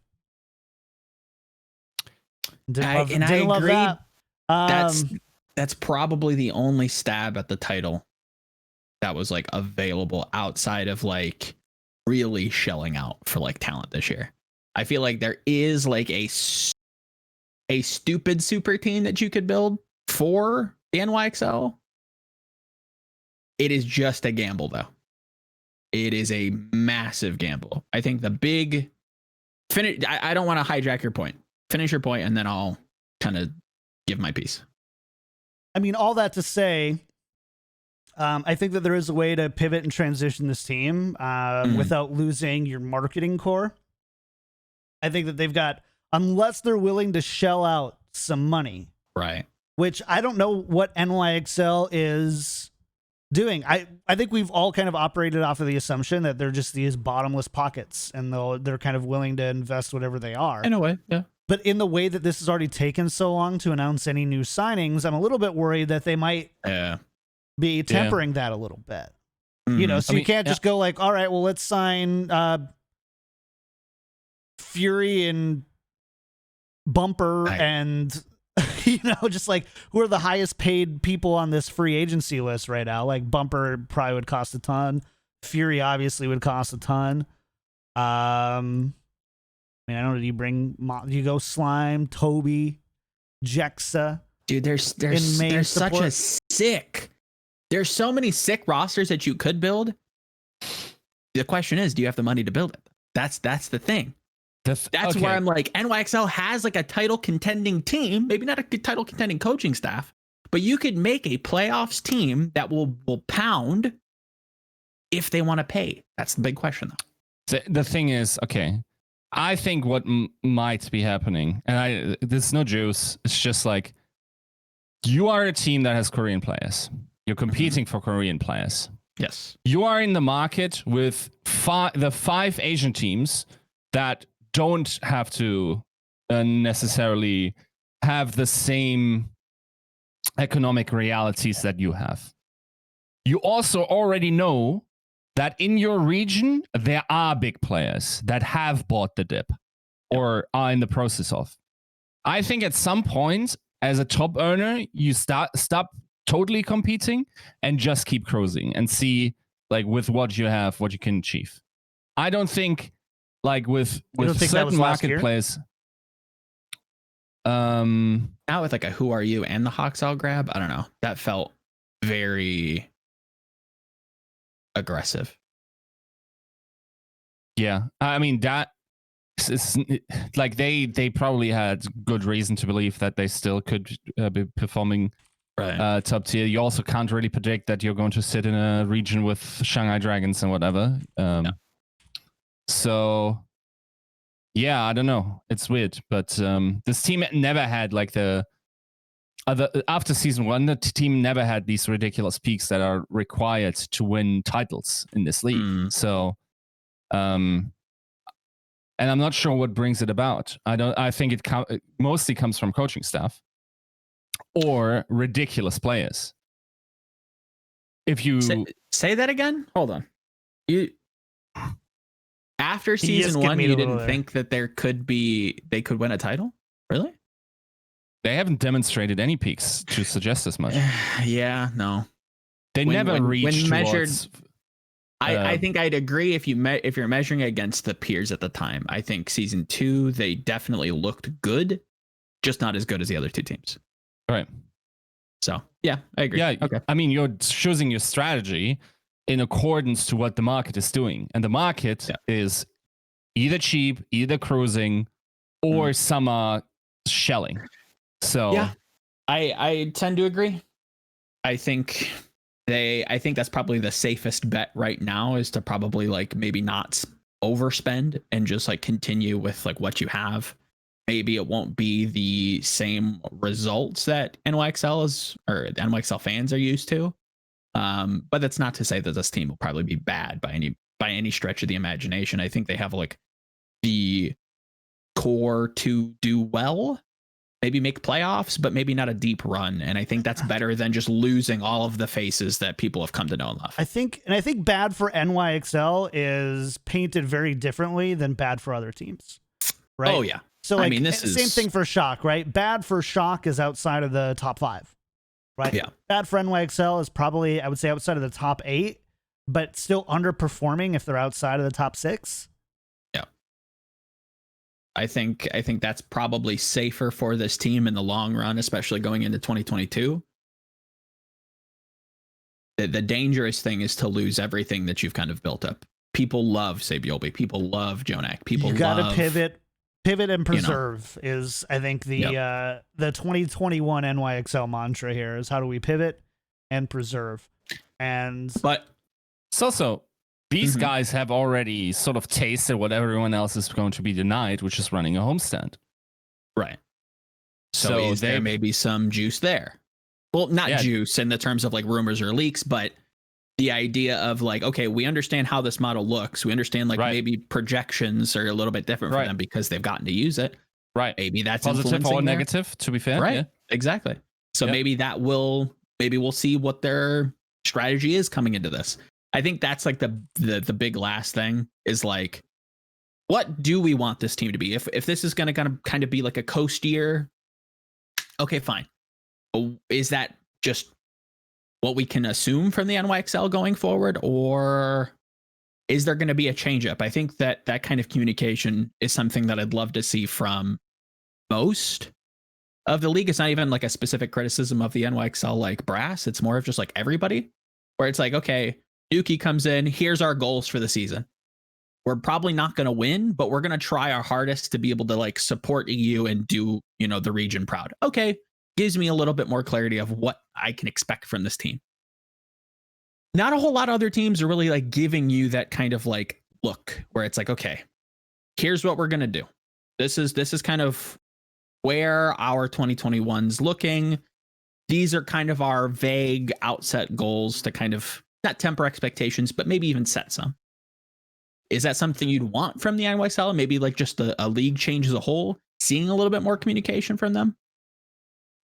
Speaker 1: didn't love that.
Speaker 3: That's probably the only stab at the title that was like available outside of like really shelling out for like talent this year. I feel like there is like a stupid super team that you could build for the NYXL. It is just a gamble though. It is a massive gamble. I think the big finish. I don't want to hijack your point. Finish your point and then I'll kind of give my piece.
Speaker 1: I mean, all that to say, I think that there is a way to pivot and transition this team without losing your marketing core. I think that they've got, unless they're willing to shell out some money.
Speaker 3: Right.
Speaker 1: Which I don't know what NYXL is doing. I think we've all kind of operated off of the assumption that they're just these bottomless pockets and they're kind of willing to invest whatever they are.
Speaker 3: In a way, yeah.
Speaker 1: But in the way that this has already taken so long to announce any new signings, I'm a little bit worried that they might be tempering that a little bit. You know, so you can't just go like, all right, well, let's sign Fury and Bumper and, you know, just like who are the highest paid people on this free agency list right now? Like Bumper probably would cost a ton. Fury obviously would cost a ton. I don't know. Do you go Slime, Toby, Jexa?
Speaker 3: Dude, there's such a sick. There's so many sick rosters that you could build. The question is, do you have the money to build it? That's the thing. That's where I'm like, NYXL has like a title contending team, maybe not a title contending coaching staff, but you could make a playoffs team that will pound if they want to pay. That's the big question, though.
Speaker 2: The thing is, okay, I think what might be happening, and there's no juice. It's just like you are a team that has Korean players. You're competing for Korean players.
Speaker 3: Yes.
Speaker 2: You are in the market with the 5 Asian teams that don't have to necessarily have the same economic realities that you have. You also already know that in your region, there are big players that have bought the dip or are in the process of. I think at some point, as a top earner, you stop totally competing and just keep cruising and see, like, with what you have, what you can achieve. I don't think, like, with certain marketplace.
Speaker 3: Now with like a who are you and the Hangzhou grab, I don't know. That felt very aggressive.
Speaker 2: Yeah, I mean that is like they probably had good reason to believe that they still could be performing top tier. You also can't really predict that you're going to sit in a region with Shanghai Dragons and whatever. So yeah, I don't know. It's weird, but this team never had like the after season 1. The team never had these ridiculous peaks that are required to win titles in this league. So, and I'm not sure what brings it about. I think it mostly comes from coaching staff or ridiculous players. If you
Speaker 3: say that again, hold on. After season 1, you didn't think that they could win a title? Really?
Speaker 2: They haven't demonstrated any peaks to suggest as much.
Speaker 3: Yeah, no.
Speaker 2: They never reached
Speaker 3: when measured. I think I'd agree if you're measuring against the peers at the time. I think season 2 they definitely looked good, just not as good as the other 2 teams.
Speaker 2: Right.
Speaker 3: So yeah, I agree.
Speaker 2: Yeah.
Speaker 3: Okay.
Speaker 2: I mean, you're choosing your strategy in accordance to what the market is doing, and the market is either cheap, either cruising, or some are shelling. So
Speaker 3: yeah, I tend to agree. I think that's probably the safest bet right now is to probably like maybe not overspend and just like continue with like what you have. Maybe it won't be the same results that NYXL is or the NYXL fans are used to. But that's not to say that this team will probably be bad by any stretch of the imagination. I think they have like the core to do well, maybe make playoffs, but maybe not a deep run. And I think that's better than just losing all of the faces that people have come to know and love.
Speaker 1: I think bad for NYXL is painted very differently than bad for other teams. Right?
Speaker 3: Oh yeah.
Speaker 1: So like,
Speaker 3: I mean, this is
Speaker 1: same thing for Shock, right? Bad for Shock is outside of the top 5, right?
Speaker 3: Yeah.
Speaker 1: Bad for NYXL is probably, I would say, outside of the top 8, but still underperforming if they're outside of the top 6.
Speaker 3: Yeah. I think that's probably safer for this team in the long run, especially going into 2022. The dangerous thing is to lose everything that you've kind of built up. People love Sabiobi. People love Jonak. You
Speaker 1: gotta pivot and preserve is, I think, the 2021 NYXL mantra here is how do we pivot and preserve.
Speaker 2: But it's also these guys have already sort of tasted what everyone else is going to be denied, which is running a homestand.
Speaker 3: Right. So there may be some juice there. Well, not juice in the terms of like rumors or leaks, but the idea of like, okay, we understand how this model looks. We understand like maybe projections are a little bit different for them because they've gotten to use it.
Speaker 2: Right.
Speaker 3: Maybe that's
Speaker 2: positive or negative, to be fair.
Speaker 3: Right. Yeah. Exactly. So maybe we'll see what their strategy is coming into this. I think that's like the big last thing is like, what do we want this team to be? If this is going to kind of be like a coast year, okay, fine. Is that just what we can assume from the NYXL going forward, or is there going to be a change up? I think that kind of communication is something that I'd love to see from most of the league. It's not even like a specific criticism of the NYXL like brass. It's more of just like everybody, where it's like, okay, Yuki comes in, here's our goals for the season. we're probably not going to win, but we're going to try our hardest to be able to like support EU and do, you know, the region proud. Okay. Gives me a little bit more clarity of what I can expect from this team. Not a whole lot of other teams are really like giving you that kind of like look where it's like, okay, here's what we're going to do. This is kind of where our 2021's looking. These are kind of our vague outset goals to kind of not temper expectations, but maybe even set some. Is that something you'd want from the NYXL? Maybe like just a league change as a whole, seeing a little bit more communication from them?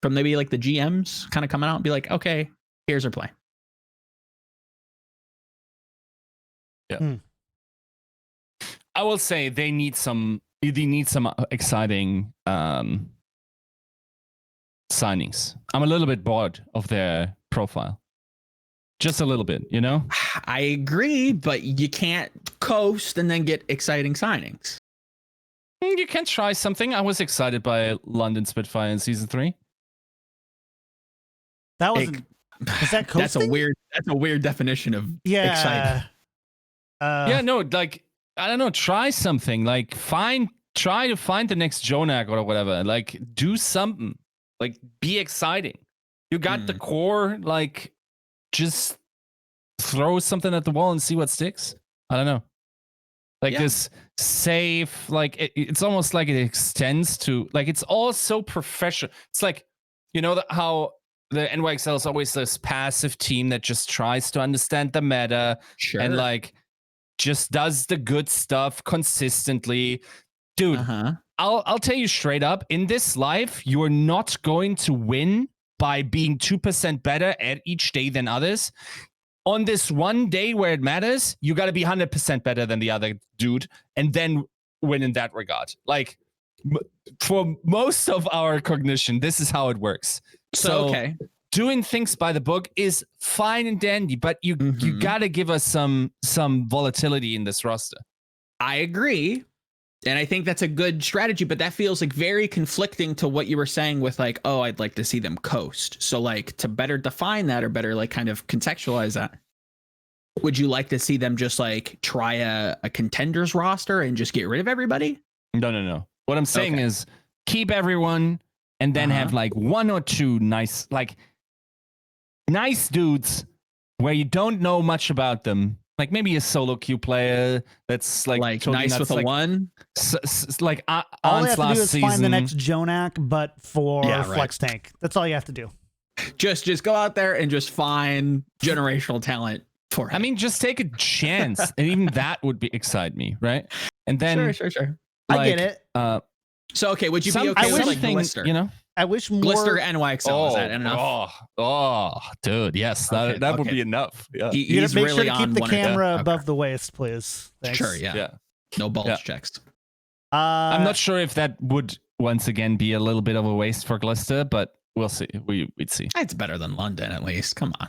Speaker 3: From maybe like the GMs kind of coming out and be like, okay, here's our play.
Speaker 2: Yeah. I will say they need some exciting signings. I'm a little bit bored of their profile. Just a little bit, you know?
Speaker 3: I agree, but you can't coast and then get exciting signings.
Speaker 2: You can try something. I was excited by London Spitfire in season 3.
Speaker 1: That wasn't. Is that coasting?
Speaker 3: That's a weird definition of exciting.
Speaker 2: Yeah, no, like I don't know. Try something. Like try to find the next Jonak or whatever. Like do something. Like be exciting. You got the core. Like just throw something at the wall and see what sticks. I don't know. Like this safe. Like it's almost like it extends to. Like it's all so professional. It's like you know how the NYXL is always this passive team that just tries to understand the meta and like just does the good stuff consistently. Dude, I'll tell you straight up, in this life, you're not going to win by being 2% better at each day than others. On this one day where it matters, you got to be 100% better than the other dude and then win in that regard. Like for most of our cognition, this is how it works. So doing things by the book is fine and dandy, but you got to give us some volatility in this roster.
Speaker 3: I agree. And I think that's a good strategy, but that feels like very conflicting to what you were saying with like, oh, I'd like to see them coast. So like to better define that or better like kind of contextualize that, would you like to see them just like try a contenders roster and just get rid of everybody?
Speaker 2: No. What I'm saying is keep everyone and then have like one or two nice dudes where you don't know much about them. Like maybe a solo queue player that's like totally
Speaker 3: nice
Speaker 2: nuts,
Speaker 3: with a one.
Speaker 1: All you have to do is find the next Jonak, but for Flex Tank. That's all you have to do.
Speaker 3: Just go out there and just find generational talent for him.
Speaker 2: I mean, just take a chance, and even that would excite me, right? And then
Speaker 3: sure.
Speaker 1: Like, I get it.
Speaker 3: So okay, would you be okay with like Glister?
Speaker 2: You know,
Speaker 1: I wish more
Speaker 3: Glister NYXL. Is that enough?
Speaker 2: Oh, dude, yes, that would be enough. Yeah,
Speaker 1: he's make really sure to keep the camera above the waist, please. Thanks.
Speaker 3: Sure, yeah. No bulge checks.
Speaker 2: I'm not sure if that would once again be a little bit of a waste for Glister, but we'll see. We'd see.
Speaker 3: It's better than London, at least. Come on.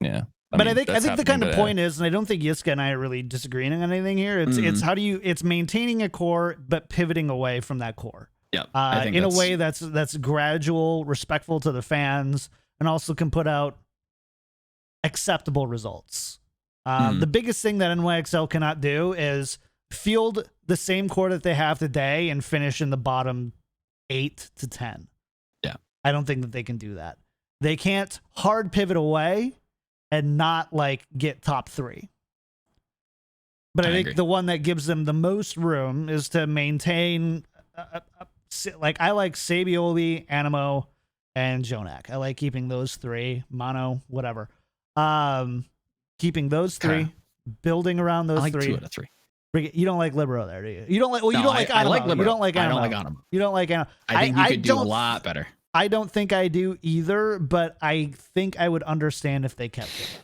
Speaker 2: Yeah.
Speaker 1: I think the kind of point is, and I don't think Yiska and I are really disagreeing on anything here. It's how do you? It's maintaining a core, but pivoting away from that core.
Speaker 3: Yeah,
Speaker 1: in a way that's gradual, respectful to the fans, and also can put out acceptable results. The biggest thing that NYXL cannot do is field the same core that they have today and finish in the bottom 8 to 10.
Speaker 3: Yeah,
Speaker 1: I don't think that they can do that. They can't hard pivot away and not like get top 3. But I think agree. The one that gives them the most room is to maintain. Like I like Sabioli, Animo, and Jonak. I like keeping those 3. Mono, whatever. Keeping those 3, building around those 3.
Speaker 3: 2 out of 3.
Speaker 1: You don't like Libero there, do you? You don't like. Well, you don't like Animo. I like Libero. You don't like Animo.
Speaker 3: I don't like Animo.
Speaker 1: You don't like Animo.
Speaker 3: I think you could do a lot better.
Speaker 1: I don't think I do either, but I think I would understand if they kept it.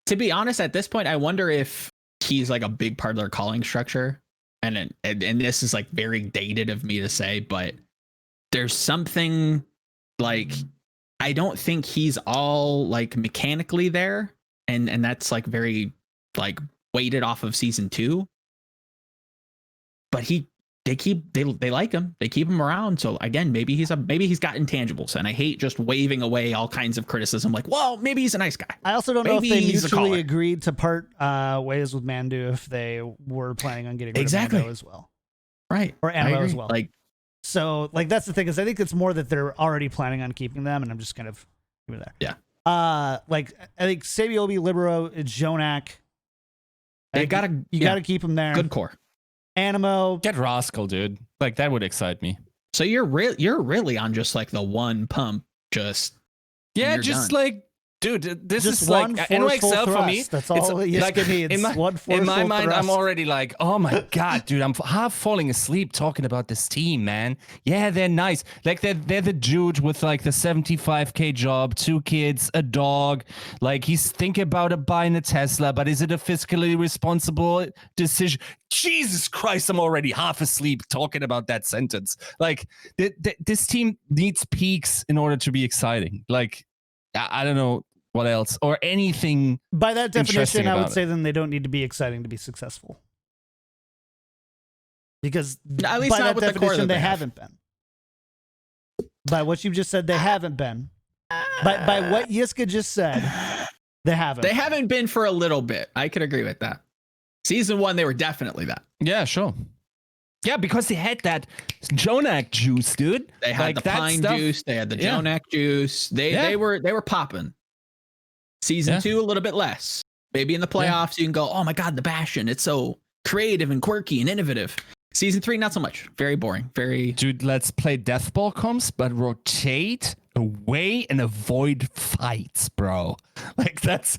Speaker 3: To be honest, at this point, I wonder if he's like a big part of their calling structure. And this is like very dated of me to say, but there's something like I don't think he's all like mechanically there, and that's like very like weighted off of season 2. But he they like him. They keep him around. So again, maybe he's got intangibles. And I hate just waving away all kinds of criticism. Like, well, maybe he's a nice guy.
Speaker 1: I also don't know if they mutually agreed to part ways with Mandu if they were planning on getting rid of Mando as well.
Speaker 3: Right.
Speaker 1: Or Ammo as well.
Speaker 3: Like,
Speaker 1: so like that's the thing is I think it's more that they're already planning on keeping them, and I'm just kind of keep it there.
Speaker 3: Yeah.
Speaker 1: Like I think Sabiobi, Libero, Jonak.
Speaker 3: You
Speaker 1: gotta keep them there.
Speaker 3: Good core.
Speaker 1: Animo.
Speaker 2: Get Rascal, dude. Like that would excite me.
Speaker 3: So you're really on just like the one pump, just
Speaker 2: just
Speaker 3: done.
Speaker 2: Like, dude, this
Speaker 1: just
Speaker 2: is like NYXL for me.
Speaker 1: That's all Yiska needs.
Speaker 2: In my mind, I'm already like, oh my god, dude, I'm half falling asleep talking about this team, man. Yeah, they're nice. Like they're the dude with like the 75K job, 2 kids, a dog. Like he's thinking about buying a Tesla, but is it a fiscally responsible decision? Jesus Christ, I'm already half asleep talking about that sentence. Like this team needs peaks in order to be exciting. Like I don't know what else or anything.
Speaker 1: By that definition, I would say then they don't need to be exciting to be successful. Because
Speaker 3: at least
Speaker 1: by
Speaker 3: not
Speaker 1: that
Speaker 3: with
Speaker 1: definition,
Speaker 3: the core
Speaker 1: they haven't been. By what you just said, they haven't been. By what Yiska just said, they haven't.
Speaker 3: They haven't been for a little bit. I could agree with that. Season 1, they were definitely that.
Speaker 2: Yeah, sure. Yeah, because they had that Jonak juice, dude.
Speaker 3: They had
Speaker 2: like
Speaker 3: the pine juice. They had the Jonak juice. They were popping. Season 2, a little bit less. Maybe in the playoffs, you can go, oh my god, the Bastion. It's so creative and quirky and innovative. Season 3, not so much. Very boring. Very.
Speaker 2: Dude, let's play deathball comps, but rotate away and avoid fights, bro. Like that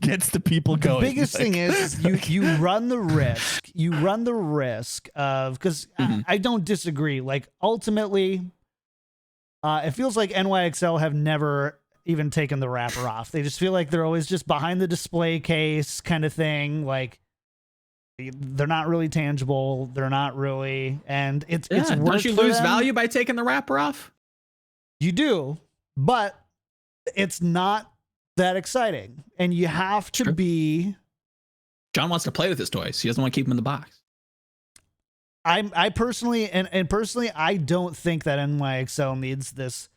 Speaker 2: gets the people going.
Speaker 1: The biggest thing is you run the risk. You run the risk of because I don't disagree. Like ultimately, it feels like NYXL have never even taken the wrapper off. They just feel like they're always just behind the display case kind of thing. Like they're not really tangible. They're not really, and it's worth.
Speaker 3: Don't you lose value by taking the wrapper off?
Speaker 1: You do, but it's not that exciting, and you have to be.
Speaker 3: John wants to play with his toys. He doesn't want to keep them in the box.
Speaker 1: I personally, and personally, I don't think that NYXL needs this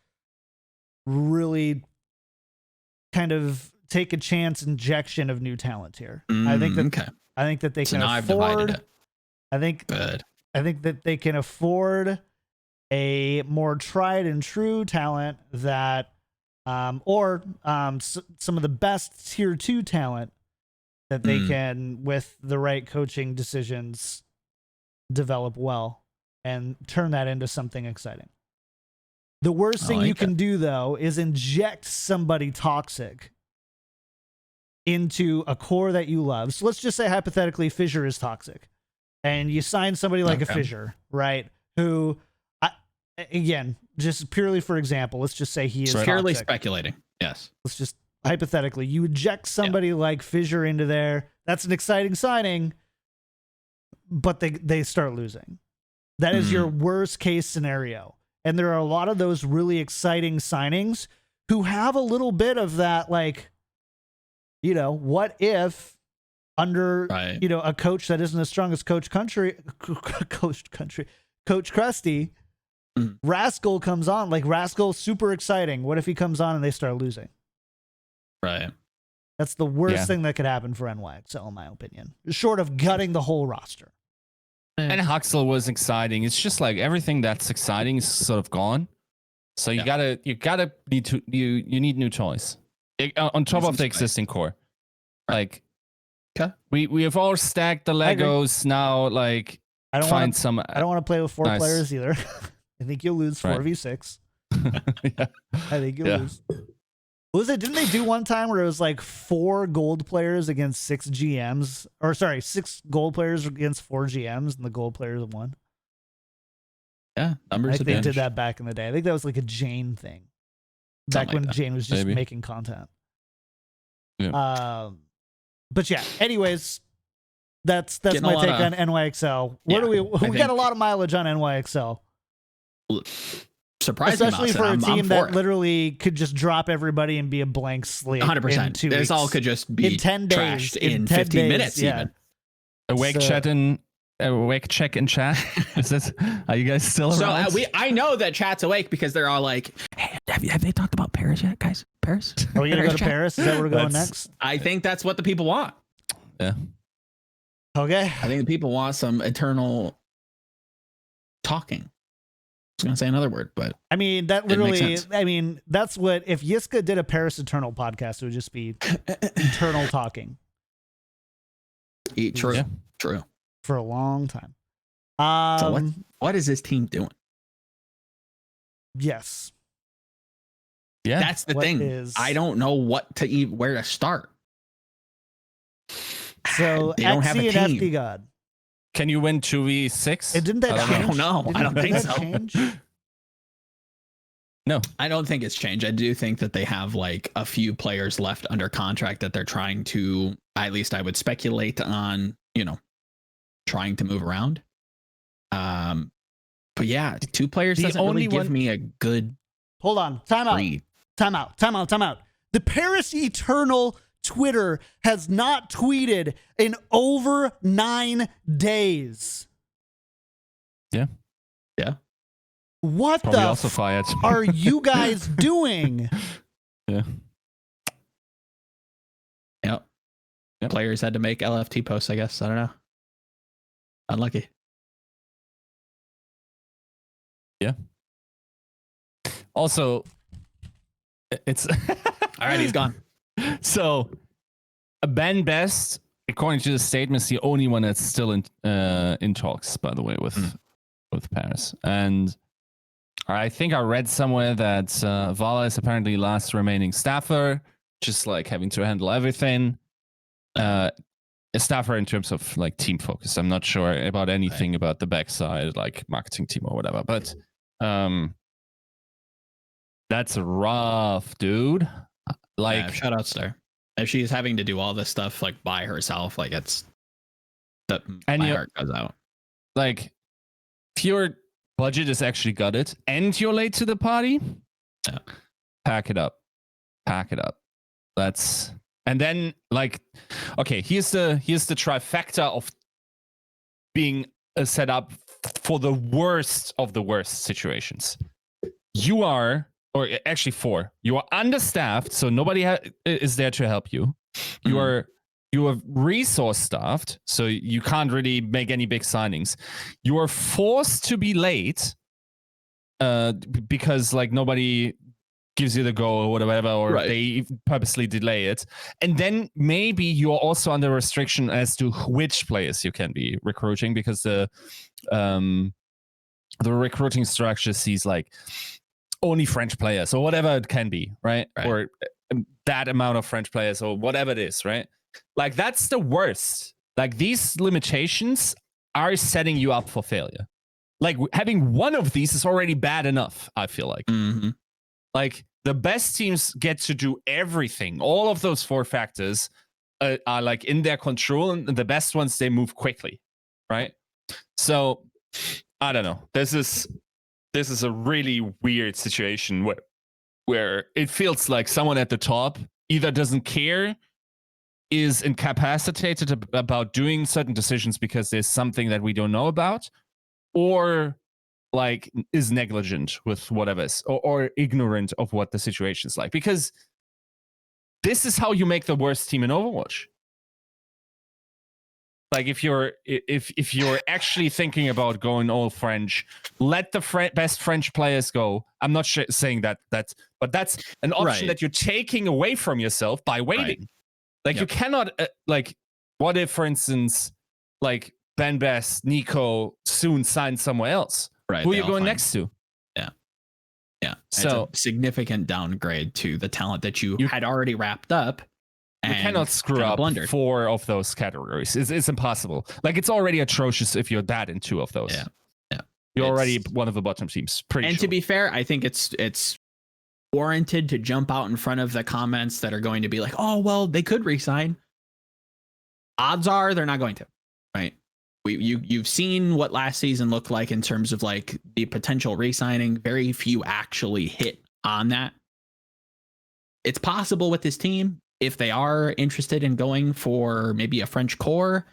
Speaker 1: really kind of take a chance injection of new talent here. I think that they can afford. I think that they can afford a more tried and true talent that, some of the best tier 2 talent that they can, with the right coaching decisions, develop well and turn that into something exciting. The worst thing you can do, though, is inject somebody toxic into a core that you love. So let's just say hypothetically Fissure is toxic and you sign somebody like a Fissure, right? Who, again, just purely for example, let's just say he is
Speaker 3: purely
Speaker 1: toxic.
Speaker 3: Speculating. Yes.
Speaker 1: Let's just hypothetically, you eject somebody like Fissure into there. That's an exciting signing, but they start losing. That is your worst case scenario. And there are a lot of those really exciting signings who have a little bit of that, like, you know, what if under, you know, a coach that isn't as strong as Coach Krusty, Rascal comes on, like Rascal, super exciting. What if he comes on and they start losing?
Speaker 3: Right.
Speaker 1: That's the worst thing that could happen for NYXL, in my opinion, short of gutting the whole roster.
Speaker 2: And Hangzhou was exciting. It's just like everything that's exciting is sort of gone. So you need new toys on top of the existing core. Like, we have all stacked the Legos now. Like, I don't want
Speaker 1: to play with 4 players either. I think you'll lose 4v6. I think you'll lose. What was it? Didn't they do one time where it was like 4 gold players against 6 GMs? Or sorry, 6 gold players against 4 GMs, and the gold players won?
Speaker 3: Yeah, numbers.
Speaker 1: I think they did that back in the day. I think that was like a Jane thing. Back when Jane was just making content.
Speaker 2: Yeah.
Speaker 1: But yeah, anyways, that's my take on NYXL. We got a lot of mileage on NYXL.
Speaker 3: Surprising,
Speaker 1: especially for a team that literally could just drop everybody and be a blank slate.
Speaker 3: 100%. This all could just be
Speaker 1: in 10 days,
Speaker 3: trashed in 15 minutes.
Speaker 1: Yeah.
Speaker 3: Even
Speaker 2: Awake Chatton awake check in chat? Are you guys still around?
Speaker 3: So I know that chat's awake because they're all like, hey, have they talked about Paris yet, guys? Paris?
Speaker 1: Are we going to go to Paris? Is that where we're going next?
Speaker 3: I think that's what the people want.
Speaker 2: Yeah.
Speaker 1: Okay.
Speaker 3: I think the people want some eternal talking. I was going to say another word, but
Speaker 1: I mean, that literally, I mean, that's what, if Yiska did a Paris Eternal podcast, it would just be eternal talking.
Speaker 3: True. Yeah. True.
Speaker 1: For a long time.
Speaker 3: So what is this team doing?
Speaker 1: Yes.
Speaker 3: Yeah. That's the thing. I don't know where to start.
Speaker 1: So they don't have a team. FD God.
Speaker 2: Can you win 2v6?
Speaker 1: Didn't that change?
Speaker 3: I don't know. I don't think so.
Speaker 1: Change?
Speaker 2: No.
Speaker 3: I don't think it's changed. I do think that they have like a few players left under contract that they're trying to, at least I would speculate on, trying to move around. But yeah, 2 players doesn't really give me a good.
Speaker 1: Hold on. Time out. The Paris Eternal Twitter has not tweeted in over 9 days.
Speaker 2: Yeah.
Speaker 1: What
Speaker 2: Probably
Speaker 1: the
Speaker 2: also fired.
Speaker 1: Are you guys doing?
Speaker 2: Yeah.
Speaker 3: Yep. Players had to make LFT posts, I guess. I don't know. Unlucky.
Speaker 2: Yeah. Also, it's
Speaker 3: all right. He's gone.
Speaker 2: So, Ben Best, according to the statement, is the only one that's still in talks. By the way, with Paris, and I think I read somewhere that Vala is apparently last remaining staffer, just like having to handle everything. A staffer in terms of like team focus. I'm not sure about anything about the backside, like marketing team or whatever. But that's rough, dude. Like,
Speaker 3: shout out to her. If she's having to do all this stuff like by herself, like my heart goes out.
Speaker 2: Like, if your budget is actually gutted and you're late to the party, pack it up. And then, like, okay, here's the trifecta of being set up for the worst of the worst situations. You are, or actually 4, you are understaffed, so nobody is there to help you. You are resource staffed, so you can't really make any big signings. You are forced to be late because like nobody gives you the go or whatever, or they purposely delay it. And then maybe you're also under restriction as to which players you can be recruiting, because the recruiting structure sees like only French players or whatever it can be, right? Or that amount of French players or whatever it is, right? Like, that's the worst. Like, these limitations are setting you up for failure. Like, having one of these is already bad enough, I feel like. Like, the best teams get to do everything. All of those 4 factors are like in their control, and the best ones, they move quickly, right? So, I don't know. This is a really weird situation where it feels like someone at the top either doesn't care, is incapacitated about doing certain decisions because there's something that we don't know about, or like is negligent with whatever is, or ignorant of what the situation is like. Because this is how you make the worst team in Overwatch. Like, if you're actually thinking about going all French, let the best French players go. I'm not saying that but that's an option that you're taking away from yourself by waiting. Like, you cannot like, what if, for instance, like Ben Best, Nico soon sign somewhere else?
Speaker 3: Right.
Speaker 2: Who are you going next to?
Speaker 3: Yeah.
Speaker 2: So,
Speaker 3: it's a significant downgrade to the talent that you had already wrapped up.
Speaker 2: You cannot screw up 4 of those categories. It's impossible. Like, it's already atrocious if you're bad in 2 of those.
Speaker 3: Yeah.
Speaker 2: You're already one of the bottom teams.
Speaker 3: To be fair, I think it's warranted to jump out in front of the comments that are going to be like, oh, well, they could resign. Odds are they're not going to, right? You've seen what last season looked like in terms of like the potential re-signing. Very few actually hit on that. It's possible with this team, if they are interested in going for maybe a French core,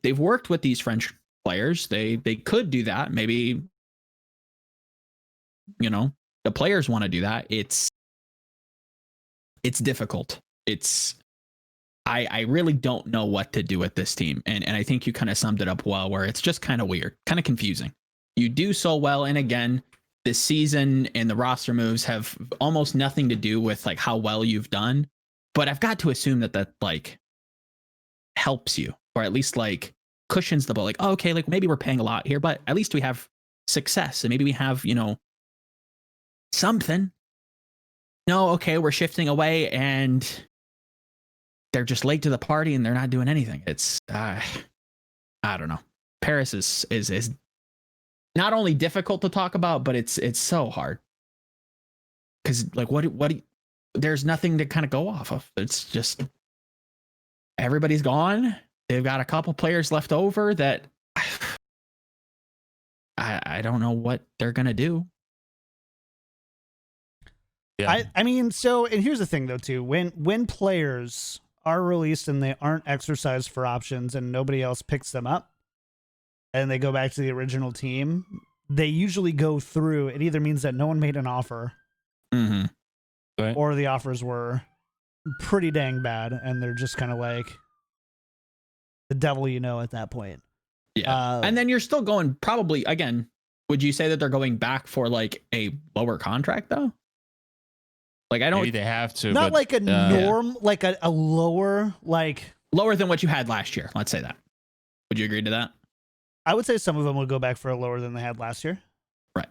Speaker 3: they've worked with these French players. They could do that. Maybe, the players want to do that. It's difficult. I really don't know what to do with this team. And I think you kind of summed it up well, where it's just kind of weird, kind of confusing. You do so well. And again, this season and the roster moves have almost nothing to do with like how well you've done. But I've got to assume that like helps you, or at least like cushions the blow. Like, oh, okay, like maybe we're paying a lot here, but at least we have success. And maybe we have, something. No, okay, we're shifting away and they're just late to the party and they're not doing anything. It's I don't know. Paris is not only difficult to talk about, but it's so hard. Because like what there's nothing to kind of go off of. It's just everybody's gone. They've got a couple players left over that I don't know what they're gonna do.
Speaker 1: Yeah. I mean, so, and here's the thing though too, when players are released and they aren't exercised for options and nobody else picks them up and they go back to the original team, they usually go through, it either means that no one made an offer,
Speaker 2: right,
Speaker 1: or the offers were pretty dang bad and they're just kind of like the devil at that point.
Speaker 3: Yeah. And then you're still going, probably, again, would you say that they're going back for like a lower contract though? Like, I don't.
Speaker 2: Maybe they have to.
Speaker 1: Not
Speaker 2: but,
Speaker 1: like a norm, like a lower, like.
Speaker 3: Lower than what you had last year. Let's say that. Would you agree to that?
Speaker 1: I would say some of them would go back for a lower than they had last year.
Speaker 3: Right.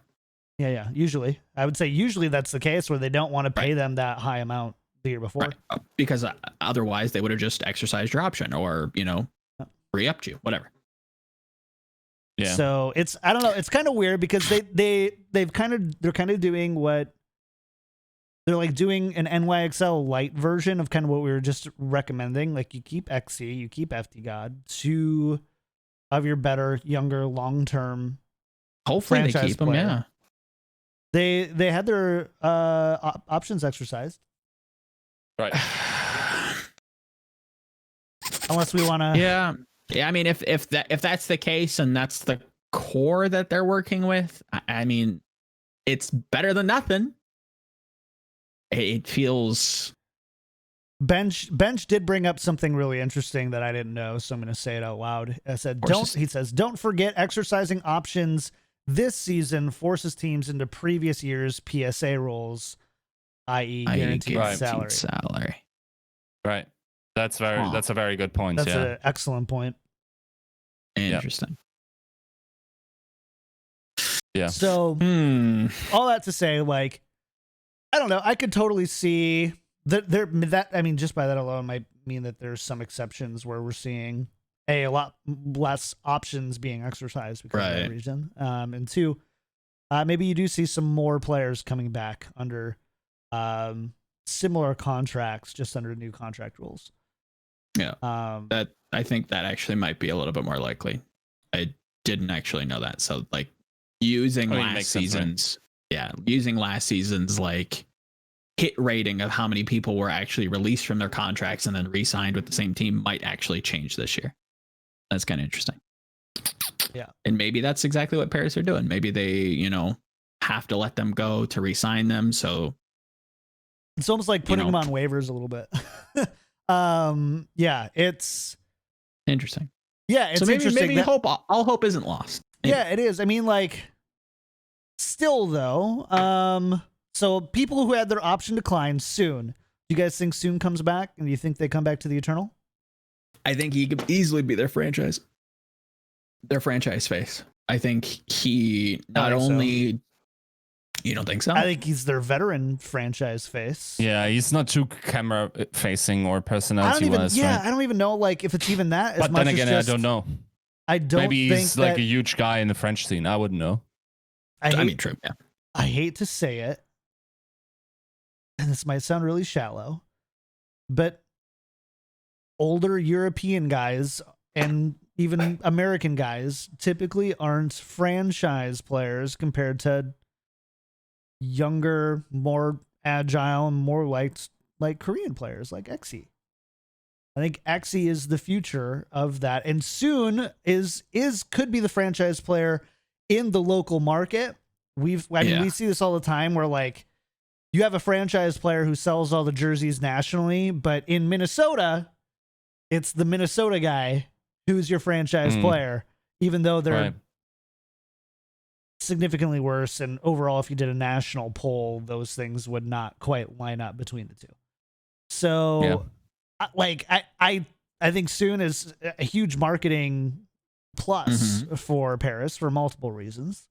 Speaker 1: Yeah. Usually. I would say usually that's the case where they don't want to pay them that high amount the year before.
Speaker 3: Right. Because otherwise they would have just exercised your option or, re-upped you, whatever.
Speaker 2: Yeah.
Speaker 1: So I don't know. It's kind of weird because they're kind of doing what. They're like doing an NYXL light version of kind of what we were just recommending. Like you keep XC, you keep FT God, two of your better, younger, long-term.
Speaker 3: Hopefully they keep them, yeah.
Speaker 1: They had their options exercised.
Speaker 2: Right.
Speaker 1: Unless we want to.
Speaker 3: Yeah. I mean, if that's the case and that's the core that they're working with, I mean, it's better than nothing. It feels.
Speaker 1: Bench did bring up something really interesting that I didn't know, so I'm going to say it out loud. He says, don't forget exercising options this season forces teams into previous years' PSA roles, i.e. guaranteed salary.
Speaker 2: Right. That's a very good point.
Speaker 1: That's an excellent point.
Speaker 3: Interesting.
Speaker 2: Yeah.
Speaker 1: So all that to say, like, I don't know. I could totally see that. I mean, just by that alone might mean that there's some exceptions where we're seeing a lot less options being exercised because of that reason. And two, maybe you do see some more players coming back under similar contracts, just under new contract rules.
Speaker 3: Yeah. That I think that actually might be a little bit more likely. I didn't actually know that. So like using last season's. Yeah, using last season's like hit rating of how many people were actually released from their contracts and then re-signed with the same team might actually change this year. That's kind of interesting.
Speaker 1: Yeah.
Speaker 3: And maybe that's exactly what Paris are doing. Maybe they, have to let them go to re-sign them. So
Speaker 1: it's almost like putting them on waivers a little bit. Yeah, it's
Speaker 3: interesting.
Speaker 1: Yeah, it's
Speaker 3: so maybe,
Speaker 1: interesting.
Speaker 3: Maybe all hope isn't lost. Maybe.
Speaker 1: Yeah, it is. I mean, like, still though, so people who had their option declined soon. Do you guys think soon comes back? And do you think they come back to the Eternal?
Speaker 3: I think he could easily be their franchise face. I think he not only. You don't think so?
Speaker 1: I think he's their veteran franchise face.
Speaker 2: Yeah, he's not too camera facing or personality wise.
Speaker 1: I don't even know like if it's even that.
Speaker 2: But then again, I don't know.
Speaker 1: I don't.
Speaker 2: Maybe he's like a huge guy in the French scene. I wouldn't know.
Speaker 3: I mean, true. Yeah.
Speaker 1: I hate to say it, and this might sound really shallow, but older European guys and even American guys typically aren't franchise players compared to younger, more agile, and more like Korean players like XE. I think Xe is the future of that, and soon could be the franchise player in the local market. I mean, we see this all the time where like you have a franchise player who sells all the jerseys nationally, but in Minnesota, it's the Minnesota guy who's your franchise player, even though they're significantly worse. And overall, if you did a national poll, those things would not quite line up between the two. So, like, I think soon is a huge marketing plus for Paris for multiple reasons.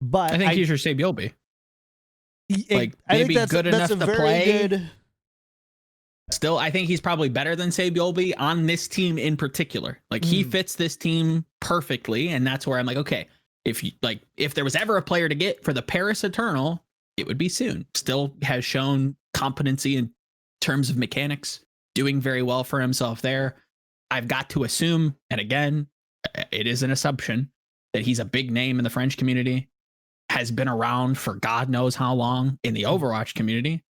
Speaker 1: But
Speaker 3: I think he's your Sabiolbe.
Speaker 1: Like, maybe good enough to play.
Speaker 3: Still, I think he's probably better than Sabiolbe on this team in particular. Like, he fits this team perfectly, and that's where I'm like, okay, if there was ever a player to get for the Paris Eternal, it would be Soon. Still has shown competency in terms of mechanics, doing very well for himself there. I've got to assume, and again, it is an assumption, that he's a big name in the French community, has been around for God knows how long in the Overwatch community.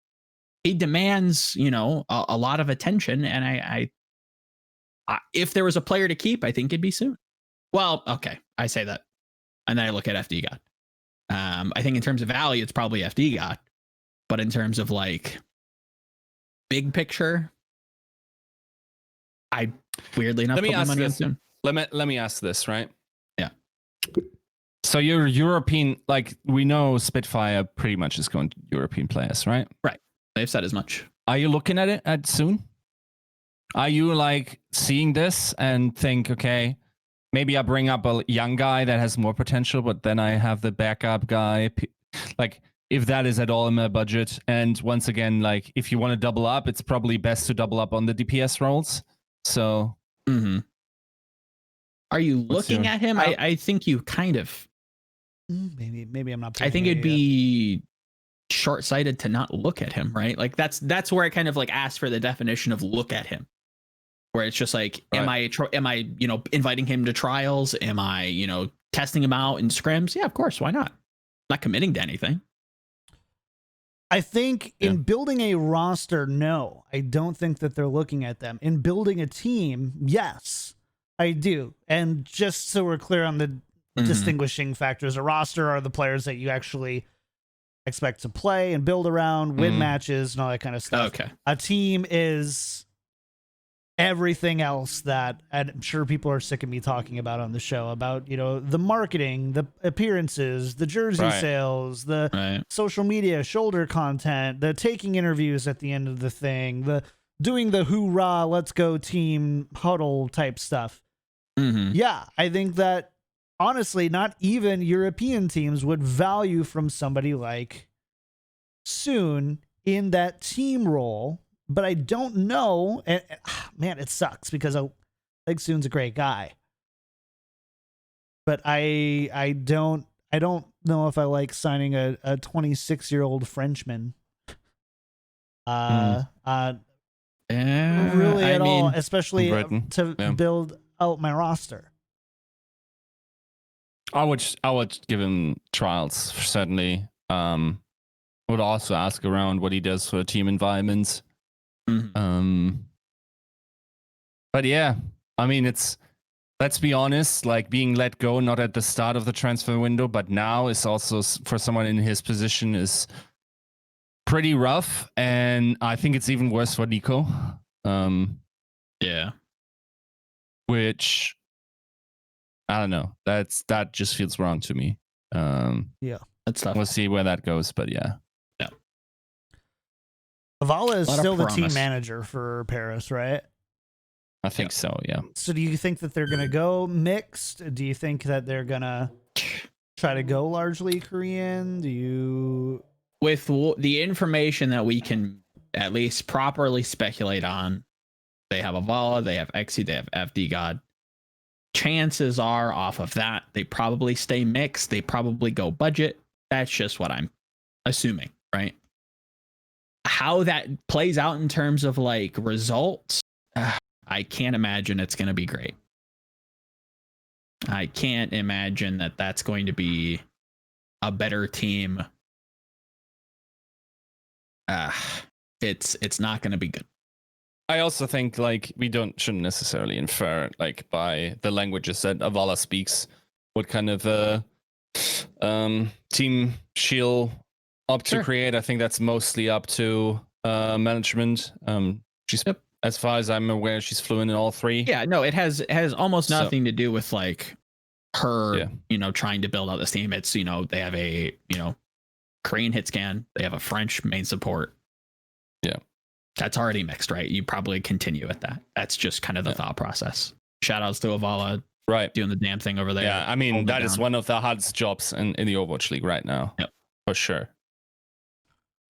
Speaker 3: He demands, a lot of attention, and I if there was a player to keep, I think it'd be Soon. Well, okay, I say that, and then I look at FD God. I think in terms of value, it's probably FD God, but in terms of like big picture, I weirdly enough
Speaker 2: let me
Speaker 3: put my
Speaker 2: ask
Speaker 3: money on
Speaker 2: this.
Speaker 3: Soon.
Speaker 2: Let me ask this, right?
Speaker 3: Yeah.
Speaker 2: So you're European, like we know Spitfire pretty much is going to European players, right?
Speaker 3: Right. They've said as much.
Speaker 2: Are you looking at it at Soon? Are you like seeing this and think, okay, maybe I bring up a young guy that has more potential, but then I have the backup guy. Like if that is at all in my budget. And once again, like if you want to double up, it's probably best to double up on the DPS roles. So
Speaker 3: are you looking at him? I think you kind of
Speaker 1: maybe I'm not.
Speaker 3: I think it'd be short-sighted to not look at him, right? Like that's where I kind of like ask for the definition of look at him, where it's just like, am I inviting him to trials? Am I testing him out in scrims? Yeah, of course. Why not? Not committing to anything.
Speaker 1: I think in building a roster, no, I don't think that they're looking at them. In building a team, yes, I do. And just so we're clear on the distinguishing factors, a roster are the players that you actually expect to play and build around, win matches, and all that kind of stuff.
Speaker 3: Okay.
Speaker 1: A team is everything else that I'm sure people are sick of me talking about on the show, about the marketing, the appearances, the jersey sales, the social media shoulder content, the taking interviews at the end of the thing, the doing the hoorah, let's go team huddle type stuff. Yeah, I think that honestly not even European teams would value from somebody like Soon in that team role. But I don't know, and man, it sucks because I think Soon's a great guy. But I don't know if I like signing a 26-year-old Frenchman. Really at all, especially to build out my roster.
Speaker 2: I would give him trials, certainly. Would also ask around what he does for team environments. But yeah, I mean, let's be honest, like being let go, not at the start of the transfer window, but now is also for someone in his position is pretty rough. And I think it's even worse for Nico. Which I don't know. That just feels wrong to me.
Speaker 3: That's tough.
Speaker 2: We'll see where that goes, but yeah.
Speaker 1: Avala is still the team manager for Paris, right?
Speaker 2: I think so, yeah.
Speaker 1: So do you think that they're going to go mixed? Do you think that they're going to try to go largely Korean?
Speaker 3: With the information that we can at least properly speculate on, they have Avala, they have Xe, they have FD God. Chances are off of that, they probably stay mixed. They probably go budget. That's just what I'm assuming, right? How that plays out in terms of like results, I can't imagine it's going to be great. I can't imagine that that's going to be a better team. It's not going to be good.
Speaker 2: I also think like we shouldn't necessarily infer like by the languages that Avala speaks what kind of team she'll opt to create. I think that's mostly up to management. She's as far as I'm aware, she's fluent in all three.
Speaker 3: Yeah, no, it has almost nothing to do with like her, trying to build out this team. It's, they have a, Korean hit scan, they have a French main support.
Speaker 2: Yeah.
Speaker 3: That's already mixed, right? You probably continue with that. That's just kind of the thought process. Shout outs to Avala,
Speaker 2: right,
Speaker 3: doing the damn thing over there.
Speaker 2: Yeah, I mean, that is one of the hardest jobs in the Overwatch League right now.
Speaker 3: Yep.
Speaker 2: For sure.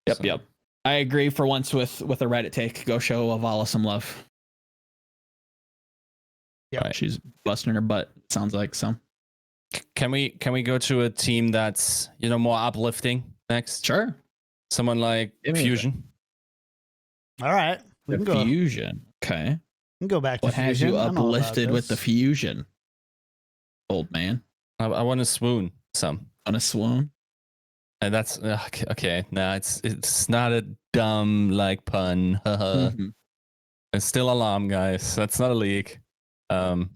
Speaker 3: Yep. I agree for once with a Reddit take. Go show Avala some love. Yeah, right. She's busting her butt, sounds like. So
Speaker 2: can we go to a team that's more uplifting next?
Speaker 3: Sure.
Speaker 2: Someone like Fusion.
Speaker 1: All right.
Speaker 3: We can go. Fusion. Okay.
Speaker 1: We can go back to
Speaker 3: what
Speaker 1: Fusion.
Speaker 3: What has you uplifted with the Fusion, old man?
Speaker 2: I want to swoon some.
Speaker 3: On a swoon?
Speaker 2: And that's okay. No, it's not a dumb like pun. Mm-hmm. It's still alarm, guys. That's not a leak. But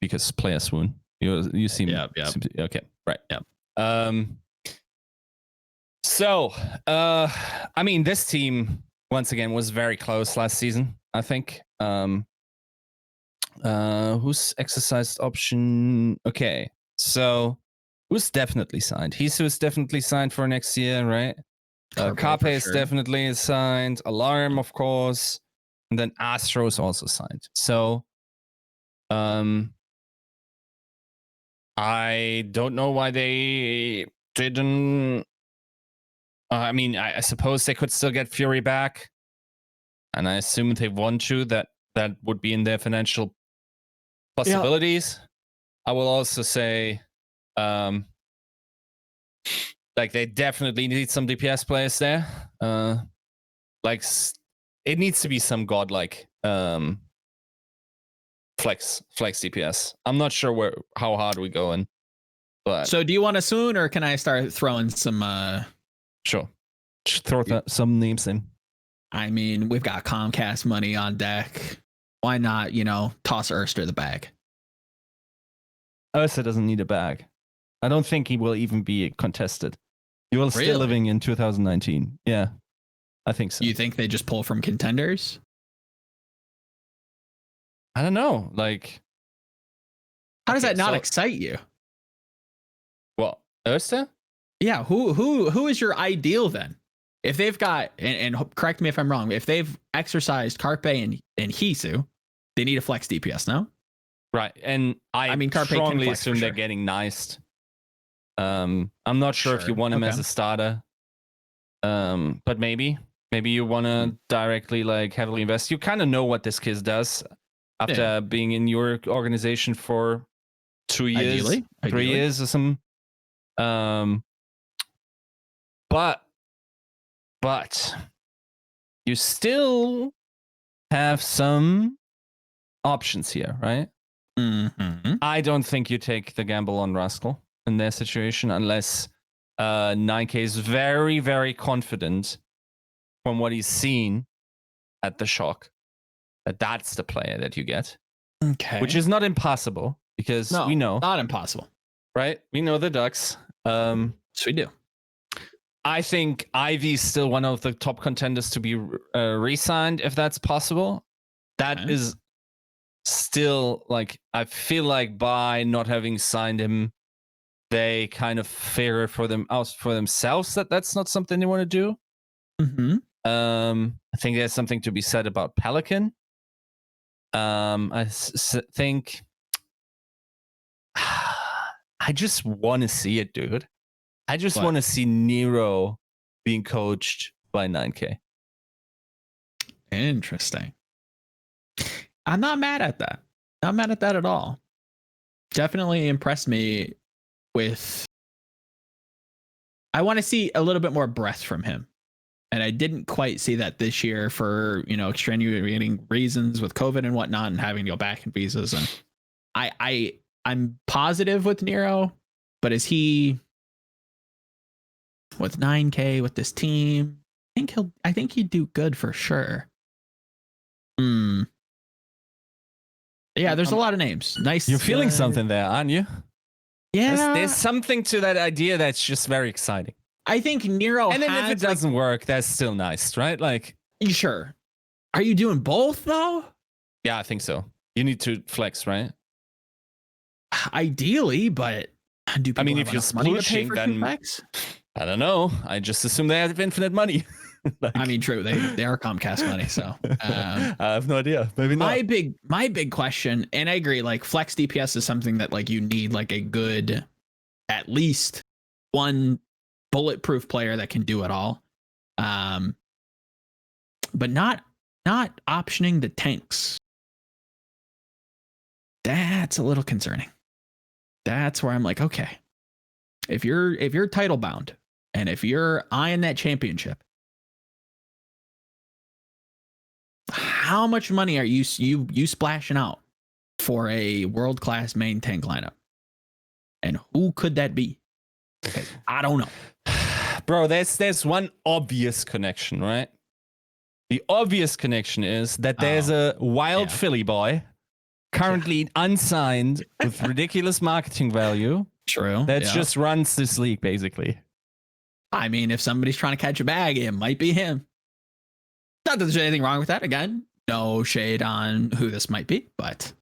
Speaker 2: because player swoon. You seem okay, right.
Speaker 3: Yeah.
Speaker 2: So, I mean, this team once again was very close last season, I think. Who's exercised option? Okay, so who's definitely signed? Hisu is definitely signed for next year, right? Carpe is definitely signed. Alarm, of course, and then Astro is also signed. So, I don't know why they didn't. I mean, I suppose they could still get Fury back, and I assume they want to. That would be in their financial possibilities. Yeah. I will also say, like they definitely need some DPS players there. Like it needs to be some godlike flex DPS. I'm not sure how hard we going, but
Speaker 3: so do you want to swoon or can I start throwing some?
Speaker 2: Sure. Just throw some names in.
Speaker 3: I mean, we've got Comcast money on deck. Why not, toss Erster the bag?
Speaker 2: Erster doesn't need a bag. I don't think he will even be contested. He will still living in 2019. Yeah, I think so.
Speaker 3: You think they just pull from contenders?
Speaker 2: I don't know. Like,
Speaker 3: how does that not excite you?
Speaker 2: Well, Erster?
Speaker 3: Yeah, who is your ideal then? If they've got, and correct me if I'm wrong, if they've exercised Carpe and Hisu, they need a flex DPS, no?
Speaker 2: Right, and I mean, Carpe strongly assume they're getting niced. I'm not sure if you want him as a starter, but maybe you want to directly like heavily invest. You kind of know what this kid does after being in your organization for 2 years, Ideally. 3 years or some. But you still have some options here, right?
Speaker 3: Mm-hmm.
Speaker 2: I don't think you take the gamble on Rascal in their situation unless 9K is very, very confident from what he's seen at the shock that that's the player that you get.
Speaker 3: Okay.
Speaker 2: Which is not impossible because we know.
Speaker 3: Not impossible.
Speaker 2: Right? We know the Ducks.
Speaker 3: Yes, we do.
Speaker 2: I think Ivy's still one of the top contenders to be re-signed if that's possible. That is still like, I feel like by not having signed him, they kind of figure for themselves that that's not something they want to do.
Speaker 3: Mm-hmm.
Speaker 2: I think there's something to be said about Pelican. I think I just want to see it, dude. I just want to see Nero being coached by 9K.
Speaker 3: Interesting. I'm not mad at that. Not mad at that at all. Definitely impressed me with. I want to see a little bit more breadth from him. And I didn't quite see that this year for, extenuating reasons with COVID and whatnot and having to go back in visas. And I'm positive with Nero, but is he with 9K with this team? I think he'd do good for sure. Yeah, there's a lot of names. Nice.
Speaker 2: You're feeling something there, aren't you?
Speaker 3: Yeah.
Speaker 2: There's something to that idea that's just very exciting.
Speaker 3: I think Nero.
Speaker 2: And then if it doesn't work, that's still nice, right? Like,
Speaker 3: sure. Are you doing both though?
Speaker 2: Yeah, I think so. You need to flex, right?
Speaker 3: Ideally, but
Speaker 2: I mean, if you're splooshing, then I don't know. I just assume they have infinite money.
Speaker 3: Like, I mean, true. They are Comcast money, so
Speaker 2: I have no idea. Maybe not.
Speaker 3: My big question, and I agree. Like flex DPS is something that like you need like a good, at least one bulletproof player that can do it all. But not optioning the tanks. That's a little concerning. That's where I'm like, okay, if you're title bound and if you're eyeing that championship, how much money are you splashing out for a world-class main tank lineup? And who could that be? I don't know.
Speaker 2: Bro, there's one obvious connection, right? The obvious connection is that there's a wild Philly boy currently unsigned with ridiculous marketing value.
Speaker 3: True.
Speaker 2: That just runs this league, basically.
Speaker 3: I mean, if somebody's trying to catch a bag, it might be him. Not that there's anything wrong with that. Again, no shade on who this might be, but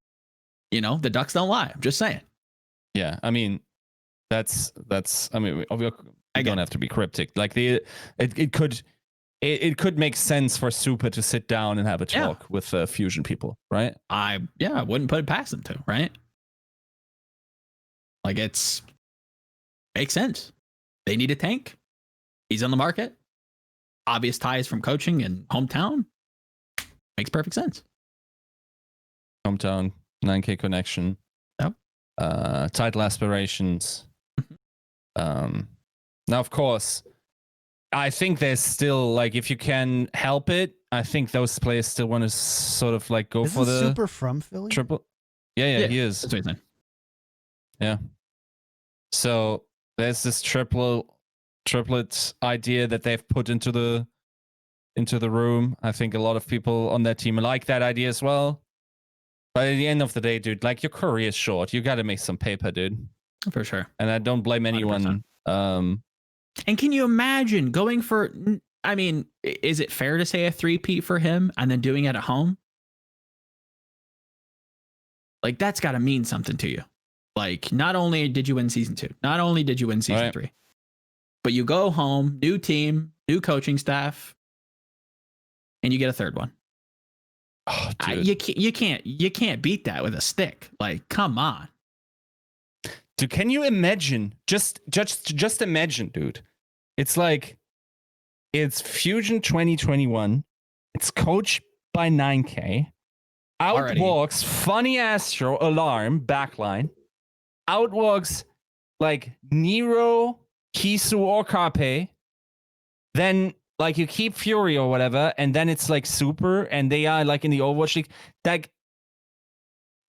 Speaker 3: you know, the ducks don't lie. I'm just saying.
Speaker 2: Yeah, I mean, that's. I mean, we don't have to be cryptic. Like it could make sense for Super to sit down and have a talk with Fusion people, right?
Speaker 3: I wouldn't put it past them to, right? Like makes sense. They need a tank. He's on the market. Obvious ties from coaching and hometown. Makes perfect sense.
Speaker 2: Hometown, 9K connection.
Speaker 3: Yep.
Speaker 2: Title aspirations. Now, of course, I think there's still, like, if you can help it, I think those players still want to sort of like go for the
Speaker 1: Super from Philly.
Speaker 2: triple. Yeah, he is.
Speaker 3: That's what he's saying.
Speaker 2: Yeah. So there's this triplet idea that they've put into the room. I think a lot of people on that team like that idea as well. But at the end of the day, dude, like your career is short. You got to make some paper, dude.
Speaker 3: For sure.
Speaker 2: And I don't blame anyone.
Speaker 3: 100%. And can you imagine going for, I mean, is it fair to say a 3-peat for him and then doing it at home? Like, that's got to mean something to you. Like, not only did you win season 2, not only did you win season 3, but you go home, new team, new coaching staff, and you get a third one.
Speaker 2: Oh,
Speaker 3: you can't beat that with a stick. Like, come on.
Speaker 2: Dude, can you imagine? Just imagine, dude. It's like, it's Fusion 2021. It's coached by 9K. Outwalks funny Astro alarm backline. Outwalks like Nero, Kisu, or Carpe. Then like you keep Fury or whatever, and then it's like Super, and they are like in the Overwatch league.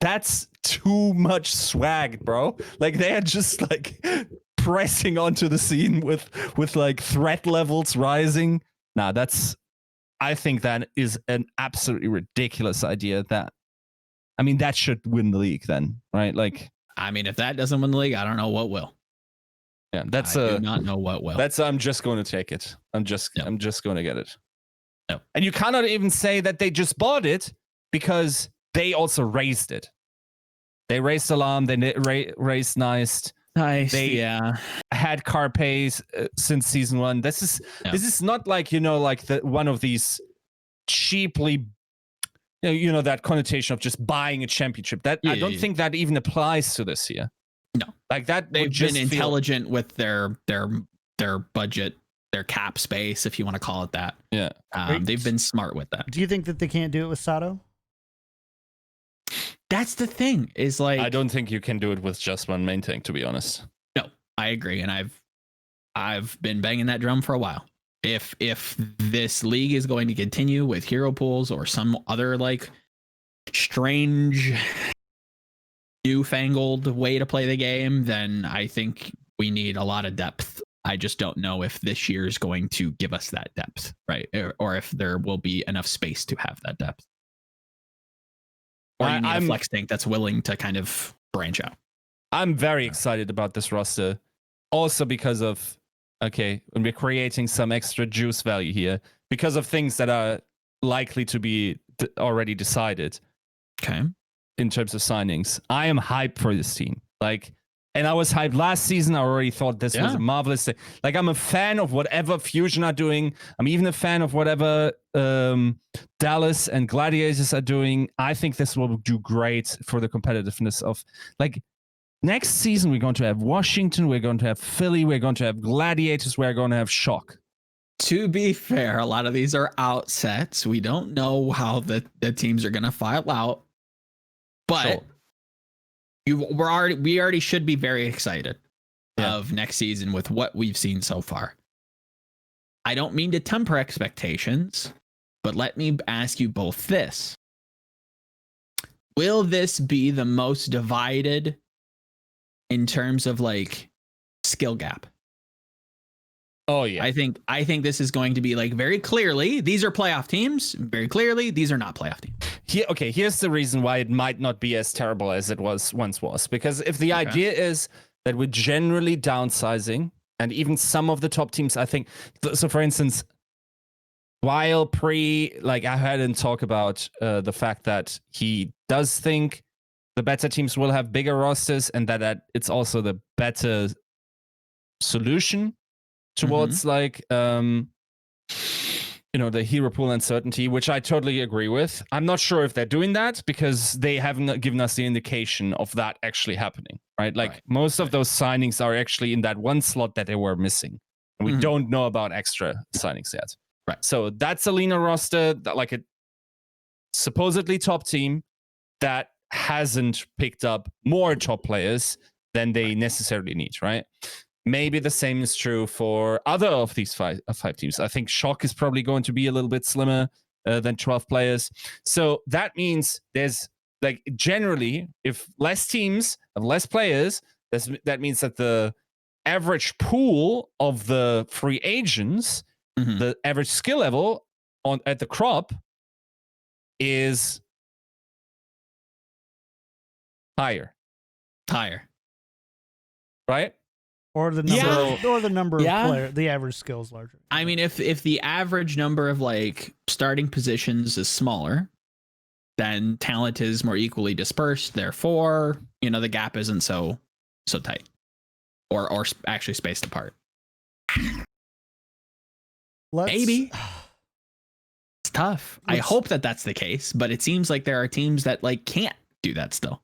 Speaker 2: That's too much swag, bro. Like they are just like pressing onto the scene with like threat levels rising. Nah, I think that is an absolutely ridiculous idea. That should win the league then, right? Like, I mean, if that doesn't win the league, I don't know what will. Yeah, I do not know what will. I'm just going to take it. I'm just going to get it. No. And you cannot even say that they just bought it because they also raised it. They raised Alarm, they raised Nice. They had Carpes since season 1. This is not like, like one of these cheaply, that connotation of just buying a championship. That I don't think that even applies to this year. No, like that. They've been intelligent with their budget, their cap space, if you want to call it that. Yeah, they've been smart with that.
Speaker 1: Do you think that they can't do it with Sato?
Speaker 3: That's the thing. Is like,
Speaker 2: I don't think you can do it with just one main tank, to be honest.
Speaker 3: No, I agree, and I've been banging that drum for a while. If this league is going to continue with hero pools or some other like strange, newfangled way to play the game, then I think we need a lot of depth I just don't know if this year is going to give us that depth, right? Or if there will be enough space to have that depth. Or you need a flex tank that's willing to kind of branch out.
Speaker 2: I'm very excited about this roster. Also because of, when we're creating some extra juice value here, because of things that are likely to be already decided.
Speaker 3: Okay.
Speaker 2: In terms of signings. I am hyped for this team. And I was hyped last season. I already thought this was a marvelous thing. I'm a fan of whatever Fusion are doing. I'm even a fan of whatever Dallas and Gladiators are doing. I think this will do great for the competitiveness of, next season, we're going to have Washington, we're going to have Philly, we're going to have Gladiators, we're going to have Shock.
Speaker 3: To be fair, a lot of these are out sets. We don't know how the teams are going to file out, but we already should be very excited of next season with what we've seen so far. I don't mean to temper expectations, but let me ask you both this. Will this be the most divided in terms of skill gap?
Speaker 2: Oh yeah.
Speaker 3: I think this is going to be very clearly, these are playoff teams. Very clearly, these are not playoff teams.
Speaker 2: Here's the reason why it might not be as terrible as it once was. Because if the idea is that we're generally downsizing, and even some of the top teams, I think, so for instance, while I heard him talk about the fact that he does think the better teams will have bigger rosters, and that it's also the better solution towards the hero pool uncertainty, which I totally agree with. I'm not sure if they're doing that because they haven't given us the indication of that actually happening, right? Most of those signings are actually in that one slot that they were missing. And we don't know about extra signings yet.
Speaker 3: Right.
Speaker 2: So that's a leaner roster, that a supposedly top team that hasn't picked up more top players than they necessarily need, right? Maybe the same is true for other of these five teams. I think Shock is probably going to be a little bit slimmer than 12 players. So that means there's generally, if less teams have less players, that means that the average pool of the free agents, the average skill level at the crop is higher. Right?
Speaker 1: Or the number of players, the average skill is larger.
Speaker 3: I mean, if the average number of starting positions is smaller, then talent is more equally dispersed. Therefore, the gap isn't so tight, or actually spaced apart. Maybe it's tough. I hope that that's the case, but it seems like there are teams that can't do that still.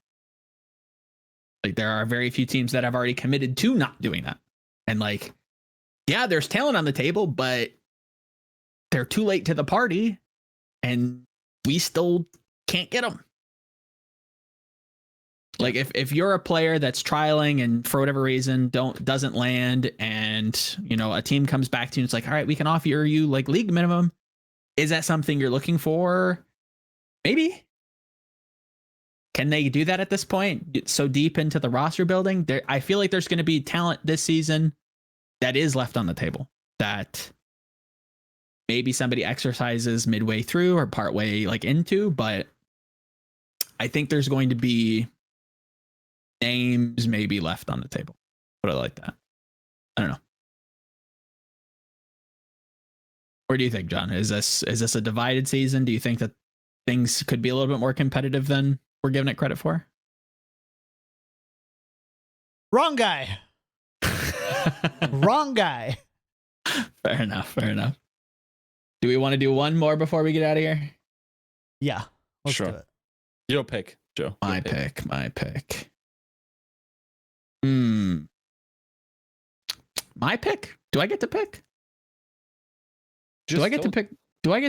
Speaker 3: There are very few teams that have already committed to not doing that. And there's talent on the table, but they're too late to the party and we still can't get them. If you're a player that's trialing and for whatever reason doesn't land, and a team comes back to you and it's all right, we can offer you league minimum. Is that something you're looking for? Maybe. Can they do that at this point? So deep into the roster building, I feel like there's going to be talent this season that is left on the table that maybe somebody exercises midway through or partway into, but I think there's going to be names maybe left on the table. But I like that. I don't know. What do you think, John? Is this a divided season? Do you think that things could be a little bit more competitive than we're giving it credit for?
Speaker 1: Wrong guy. Wrong guy.
Speaker 3: Fair enough. Do we want to do one more before we get out of here?
Speaker 1: Yeah. Let's
Speaker 2: sure.
Speaker 1: do it.
Speaker 2: Your pick, Joe.
Speaker 3: My pick. My pick. Do I get to pick? Do I get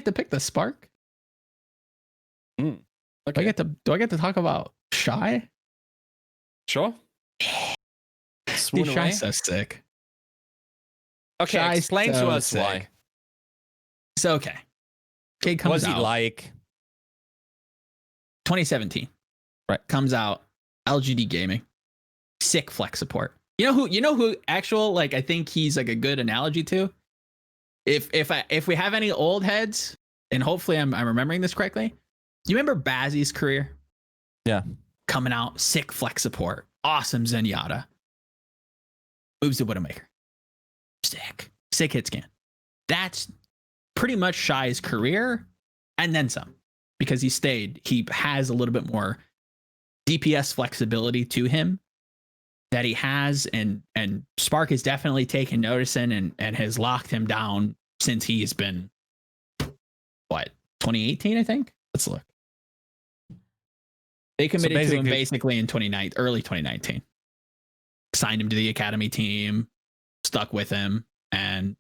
Speaker 3: to pick the Spark?
Speaker 2: Okay.
Speaker 3: Do I get to talk about Shy?
Speaker 2: Sure.
Speaker 3: Dude, Shy's so sick.
Speaker 2: Okay,
Speaker 3: Shy's
Speaker 2: explain to us
Speaker 3: sick.
Speaker 2: why.
Speaker 3: So Kid comes
Speaker 2: What's he
Speaker 3: out.
Speaker 2: like?
Speaker 3: 2017.
Speaker 2: Right.
Speaker 3: Comes out. LGD Gaming. Sick flex support. You know who actual, like, I think he's like a good analogy to. If we have any old heads, and hopefully I'm remembering this correctly. Do you remember Bazzi's career?
Speaker 2: Yeah.
Speaker 3: Coming out, sick flex support, awesome Zenyatta. Moves to Widowmaker. Sick hit scan. That's pretty much Shy's career, and then some, because he has a little bit more DPS flexibility to him that he has, and Spark has definitely taken notice in and has locked him down since he's been, what, 2018, I think? Let's look. They committed to him basically in early 2019. Signed him to the academy team, stuck with him, and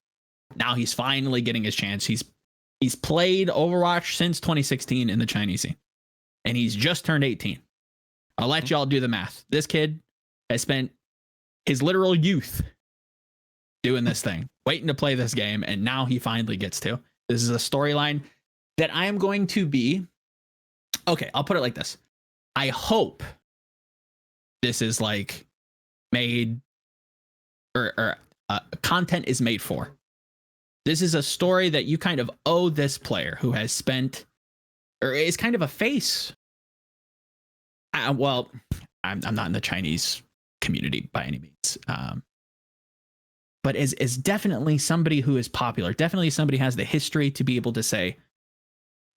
Speaker 3: now he's finally getting his chance. He's played Overwatch since 2016 in the Chinese scene, and he's just turned 18. I'll let y'all do the math. This kid has spent his literal youth doing this thing, waiting to play this game, and now he finally gets to. This is a storyline that I am going to be... Okay, I'll put it like this. I hope this is like made or content is made for. This is a story that you kind of owe this player who has spent or is kind of a face. Well, I'm not in the Chinese community by any means, but is definitely somebody who is popular. Definitely somebody who has the history to be able to say,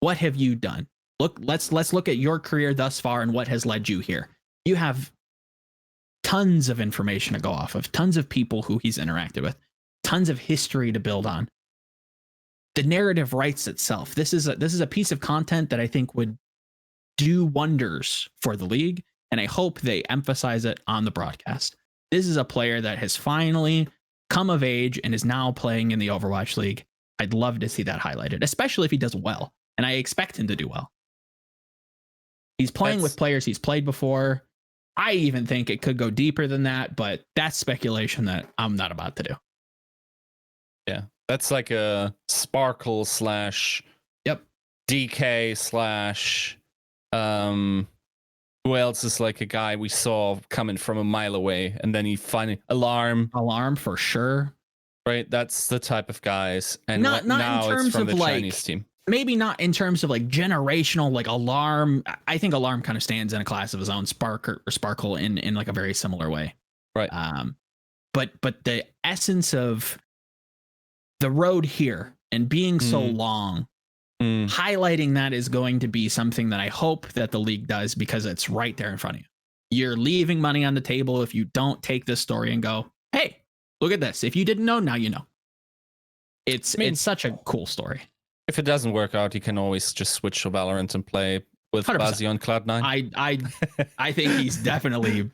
Speaker 3: "What have you done? Look, let's look at your career thus far and what has led you here." You have tons of information to go off of, tons of people who he's interacted with, tons of history to build on. The narrative writes itself. This is a piece of content that I think would do wonders for the league, and I hope they emphasize it on the broadcast. This is a player that has finally come of age and is now playing in the Overwatch League. I'd love to see that highlighted, especially if he does well, and I expect him to do well. He's playing with players he's played before. I even think it could go deeper than that, but that's speculation that I'm not about to do.
Speaker 2: Yeah, that's like a Sparkle / DK / who else is like a guy we saw coming from a mile away, and then he finally Alarm
Speaker 3: for sure.
Speaker 2: Right, that's the type of guys, and
Speaker 3: not
Speaker 2: now
Speaker 3: in terms
Speaker 2: it's from
Speaker 3: of
Speaker 2: the
Speaker 3: like
Speaker 2: Chinese team.
Speaker 3: Maybe not in terms of like generational, like Alarm. I think Alarm kind of stands in a class of his own. Sparkle in like a very similar way,
Speaker 2: right?
Speaker 3: But the essence of the road here and being so long, highlighting that is going to be something that I hope that the league does, because it's right there in front of you. You're leaving money on the table if you don't take this story and go, "Hey, look at this. If you didn't know, now you know." It's such a cool story.
Speaker 2: If it doesn't work out, you can always just switch to Valorant and play with Bazzi on Cloud9.
Speaker 3: I think he's definitely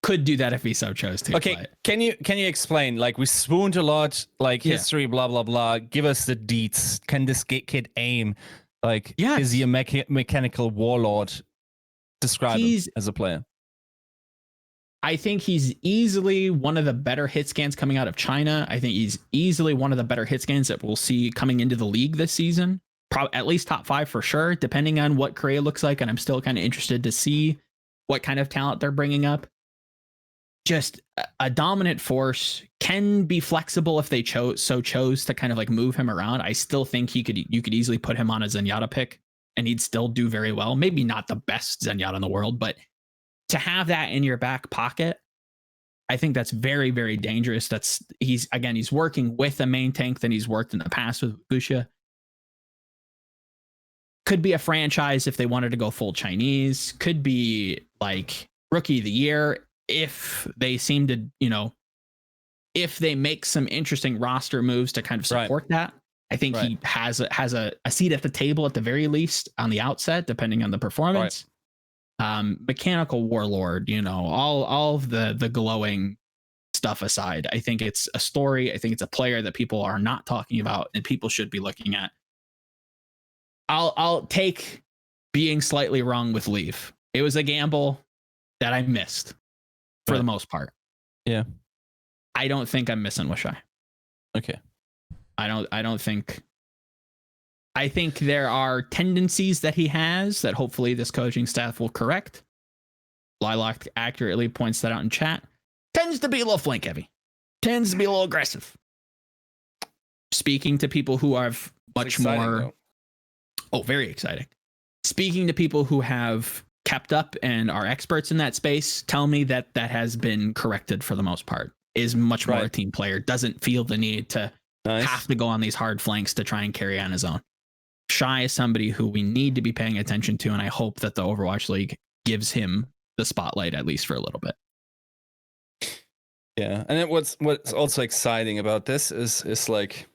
Speaker 3: could do that if he so chose to.
Speaker 2: Okay,
Speaker 3: but.
Speaker 2: can you explain? Like, we swooned a lot, like history, blah blah blah. Give us the deets. Can this kid aim? Like, is he a mechanical warlord? Describe him as a player.
Speaker 3: I think he's easily one of the better hit scans coming out of China. I think he's easily one of the better hit scans that we'll see coming into the league this season. Probably at least top 5 for sure, depending on what Korea looks like. And I'm still kind of interested to see what kind of talent they're bringing up. Just a dominant force, can be flexible if they chose to kind of like move him around. I still think you could easily put him on a Zenyatta pick and he'd still do very well. Maybe not the best Zenyatta in the world, but to have that in your back pocket, I think that's very, very dangerous. He's working with a main tank that he's worked in the past with Gusha. Could be a franchise if they wanted to go full Chinese. Could be like rookie of the year if they seem to, if they make some interesting roster moves to kind of support that. I think he has a seat at the table at the very least on the outset, depending on the performance. Mechanical warlord, all of the glowing stuff aside, I think it's a story. I think it's a player that people are not talking about and people should be looking at. I'll take being slightly wrong with Leave. It was a gamble that I missed for the most part.
Speaker 2: Yeah.
Speaker 3: I don't think I'm missing with Shy.
Speaker 2: Okay.
Speaker 3: I don't think. I think there are tendencies that he has that hopefully this coaching staff will correct. Lilac accurately points that out in chat. tends to be a little flank heavy, tends to be a little aggressive. Speaking to people who have much more. Oh, very exciting. Speaking to people who have kept up and are experts in that space, tell me that has been corrected for the most part. Is much more a team player, doesn't feel the need to have to go on these hard flanks to try and carry on his own. Shy is somebody who we need to be paying attention to, and I hope that the Overwatch League gives him the spotlight at least for a little bit.
Speaker 2: Yeah, and what's also exciting about this is like,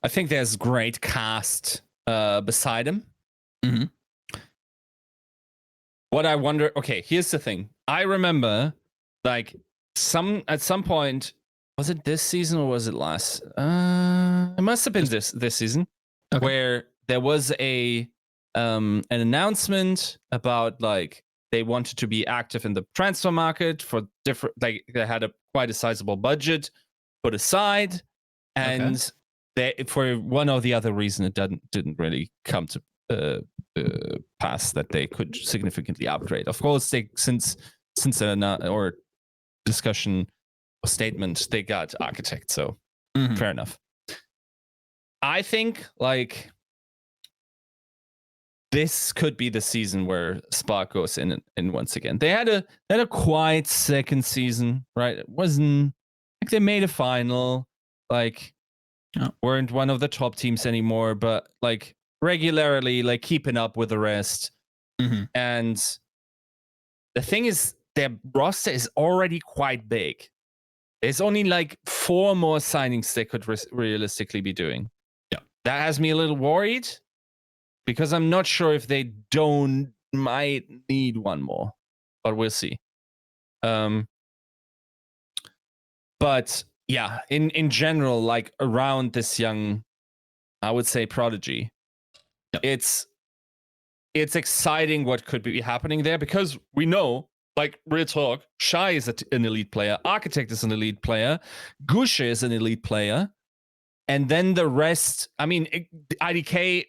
Speaker 2: I think there's great cast beside him.
Speaker 3: Mm-hmm.
Speaker 2: What I wonder, okay, here's the thing. I remember, like, at some point, was it this season or was it last? It must have been this season, where there was an announcement about, like, they wanted to be active in the transfer market for different, like, they had quite a sizable budget put aside, and they, for one or the other reason, it didn't really come to pass that they could significantly upgrade. Of course, they since or discussion or statement, they got architect, so fair enough. I think, like, this could be the season where Spark goes in once again. They had a quiet second season, right? It wasn't like they made a final, like weren't one of the top teams anymore, but like regularly, like keeping up with the rest. And the thing is, their roster is already quite big. There's only like 4 more signings they could realistically be doing. Yeah, that has me a little worried, because I'm not sure if they might need one more, but we'll see. But yeah, in general, like around this young, I would say, prodigy, it's exciting what could be happening there, because we know, like, real talk, Shy is an elite player, Architect is an elite player, Gush is an elite player, and then the rest, I mean, IDK,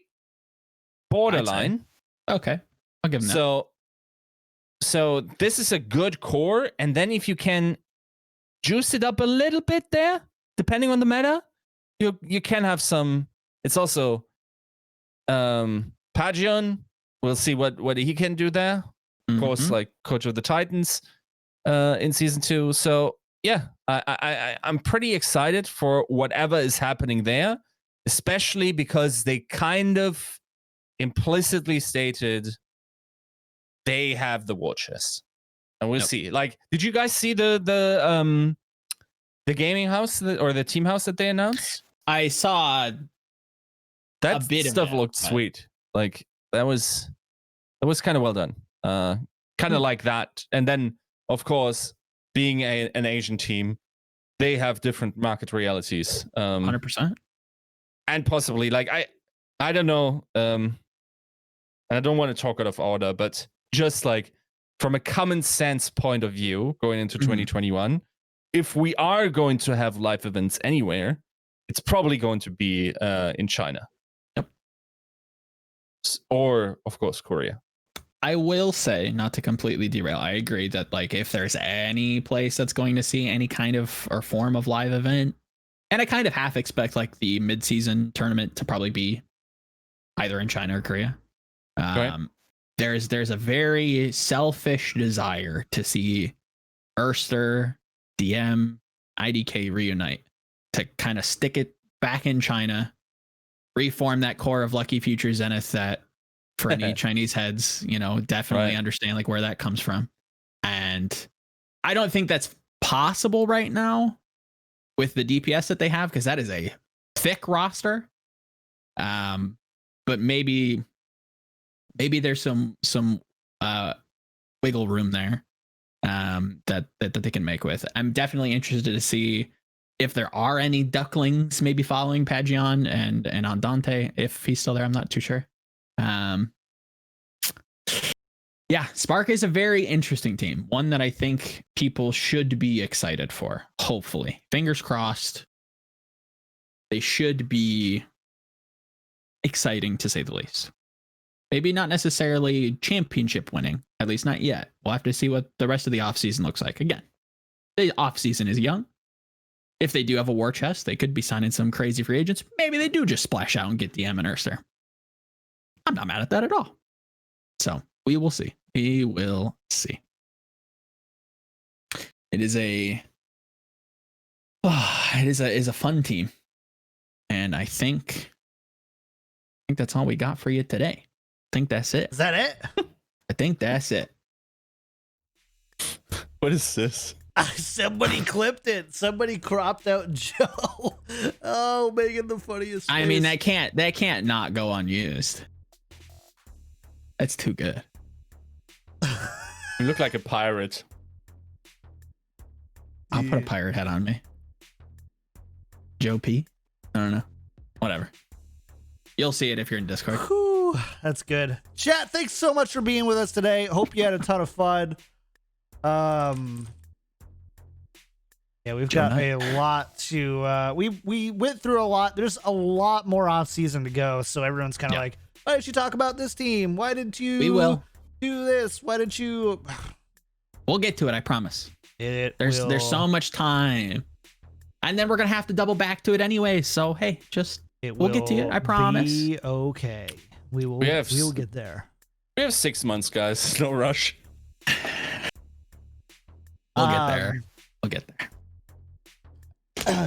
Speaker 2: borderline.
Speaker 3: Okay, I'll give them that.
Speaker 2: So this is a good core, and then if you can juice it up a little bit there, depending on the meta, you can have some. It's also Pagion. We'll see what he can do there. Of course, like coach of the Titans in season 2. So yeah, I'm pretty excited for whatever is happening there, especially because they kind of implicitly stated they have the war chest, and we'll see. Like, did you guys see the gaming house or the team house that they announced?
Speaker 3: I saw
Speaker 2: that
Speaker 3: a bit
Speaker 2: stuff
Speaker 3: of that,
Speaker 2: looked sweet. Like that was kind of well done. Kind of like that. And then, of course, being an Asian team, they have different market realities.
Speaker 3: 100%.
Speaker 2: And possibly, like, I don't know. I don't want to talk out of order, but just like from a common sense point of view, going into 2021, if we are going to have live events anywhere, it's probably going to be in China.
Speaker 3: Yep.
Speaker 2: Or, of course, Korea.
Speaker 3: I will say, not to completely derail, I agree that, like, if there's any place that's going to see any kind of or form of live event, and I kind of half expect like the mid-season tournament to probably be either in China or Korea. There's a very selfish desire to see Erster, DM, IDK reunite, to kind of stick it back in China, reform that core of Lucky Future Zenith that, for any Chinese heads, definitely understand like where that comes from. And I don't think that's possible right now with the DPS that they have, because that is a thick roster. But maybe there's some wiggle room there that they can make with. I'm definitely interested to see if there are any ducklings maybe following Pagion and Andante, if he's still there. I'm not too sure. Yeah, Spark is a very interesting team. One that I think people should be excited for. Hopefully, fingers crossed. They should be exciting, to say the least. Maybe not necessarily championship winning, at least not yet. We'll have to see what the rest of the offseason looks like. Again, The offseason is young. If they do have a war chest, they could be signing some crazy free agents. Maybe they do just splash out and get DM and Ursa. I'm not mad at that at all. So we will see. We will see. It is a fun team. And I think that's all we got for you today. I think that's it.
Speaker 1: Is that it?
Speaker 3: I think that's it.
Speaker 2: What is this?
Speaker 1: Somebody clipped it. Somebody cropped out Joe. Oh, making the funniest
Speaker 3: I
Speaker 1: face.
Speaker 3: mean, that can't not go unused. That's too good.
Speaker 2: You look like a pirate.
Speaker 3: I'll put a pirate hat on me. Joe P. I don't know. Whatever. You'll see it if you're in Discord.
Speaker 1: Whew, that's good. Chat, thanks so much for being with us today. Hope you had a ton of fun. Yeah, we've got a lot to we went through a lot. There's a lot more off season to go, so everyone's kind of like, why did you talk about this team? Why didn't you do this? Why didn't you?
Speaker 3: We'll get to it, I promise. There's so much time. And then we're gonna have to double back to it anyway. So hey, we'll get to it. I promise.
Speaker 1: Be okay. We will get there.
Speaker 2: We have 6 months, guys. No rush.
Speaker 3: We'll get there. We'll get there.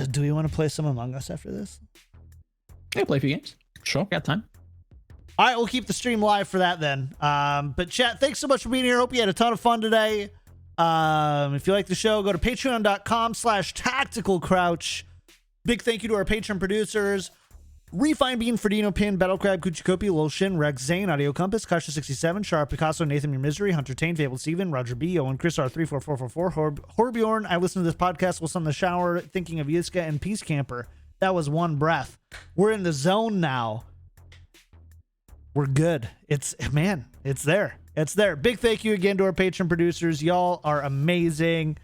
Speaker 1: Do we want to play some Among Us after this?
Speaker 3: Yeah, play a few games.
Speaker 2: Sure.
Speaker 3: Got time.
Speaker 1: All right, we'll keep the stream live for that then. But chat, thanks so much for being here. Hope you had a ton of fun today. If you like the show, go to patreon.com/tacticalcrouch. Big thank you to our Patreon producers: Refine Bean, Ferdino Pin, Battlecrab, Kuchikopi, Lil Shin, Rex Zane, Audio Compass, Kasha67, Sharp Picasso, Nathan Your Misery, Hunter Tane, Fabled Steven, Roger B, Owen, Chris R34444, Horbjorn. I listened to this podcast whilst on the shower thinking of Yiska and Peace Camper. That was one breath. We're in the zone now. We're good. It's there. It's there. Big thank you again to our Patreon producers. Y'all are amazing.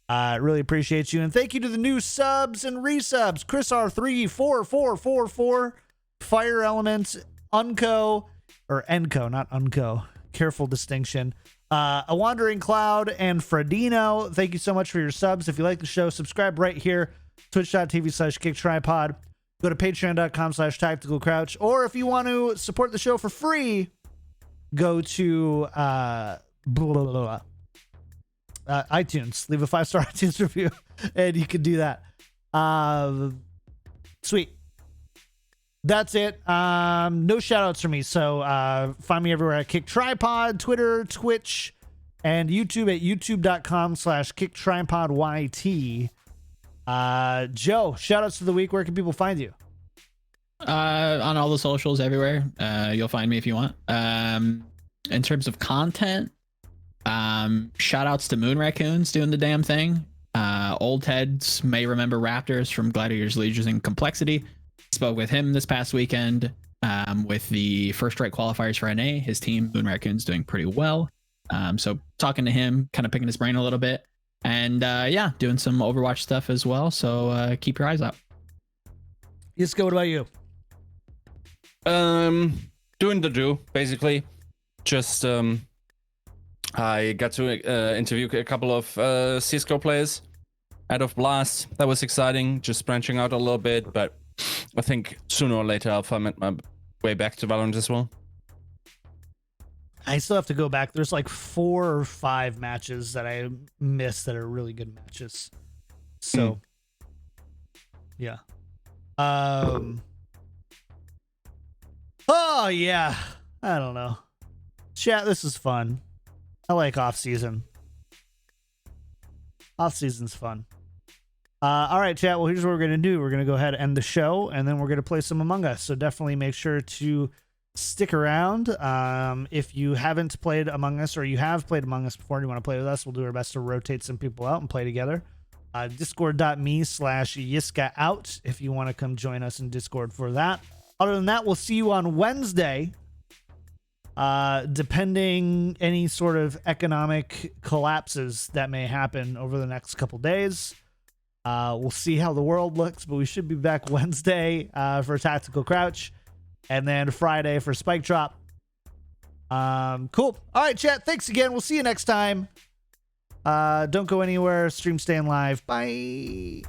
Speaker 1: Really appreciate you. And thank you to the new subs and resubs. Chris R34444, Fire Elements, Unco, or Enco, not Unco. Careful distinction. A Wandering Cloud and Fredino. Thank you so much for your subs. If you like the show, subscribe right here. Twitch.tv/KickedTripod. Go to patreon.com/tacticalcrouch. Or if you want to support the show for free, go to iTunes. Leave a 5-star iTunes review, and you can do that. Sweet. That's it. No shout outs for me. So find me everywhere at KickedTripod, Twitter, Twitch, and YouTube at youtube.com/KickedTripodYT. Joe, shout outs to the week. Where can people find you?
Speaker 3: On all the socials everywhere. You'll find me if you want. In terms of content, shout outs to Moon Raccoons doing the damn thing. Old heads may remember Raptors from Gladiators, Legions, and Complexity. Spoke with him this past weekend with the first strike qualifiers for NA. His team, Moon Raccoons, doing pretty well. So talking to him, kind of picking his brain a little bit. And yeah, doing some Overwatch stuff as well. So keep your eyes out.
Speaker 1: Yiska, what about you?
Speaker 2: Doing the do, basically. Just I got to interview a couple of Cisco players out of Blast. That was exciting, just branching out a little bit, but I think sooner or later I'll find my way back to Valorant as well.
Speaker 1: I still have to go back. There's like 4 or 5 matches that I missed that are really good matches. So, yeah. Oh, yeah. I don't know. Chat, this is fun. I like off-season. Off-season's fun. All right, chat. Well, here's what we're going to do. We're going to go ahead and end the show, and then we're going to play some Among Us. So definitely make sure to stick around. If you haven't played Among Us, or you have played Among Us before and you want to play with us, we'll do our best to rotate some people out and play together. Discord.me/Yiska out if you want to come join us in Discord for that. Other than that, we'll see you on Wednesday. Depending any sort of economic collapses that may happen over the next couple days. We'll see how the world looks, but we should be back Wednesday for Tactical Crouch, and then Friday for Spike Drop. Cool. All right, chat. Thanks again. We'll see you next time. Don't go anywhere. Stream staying live. Bye.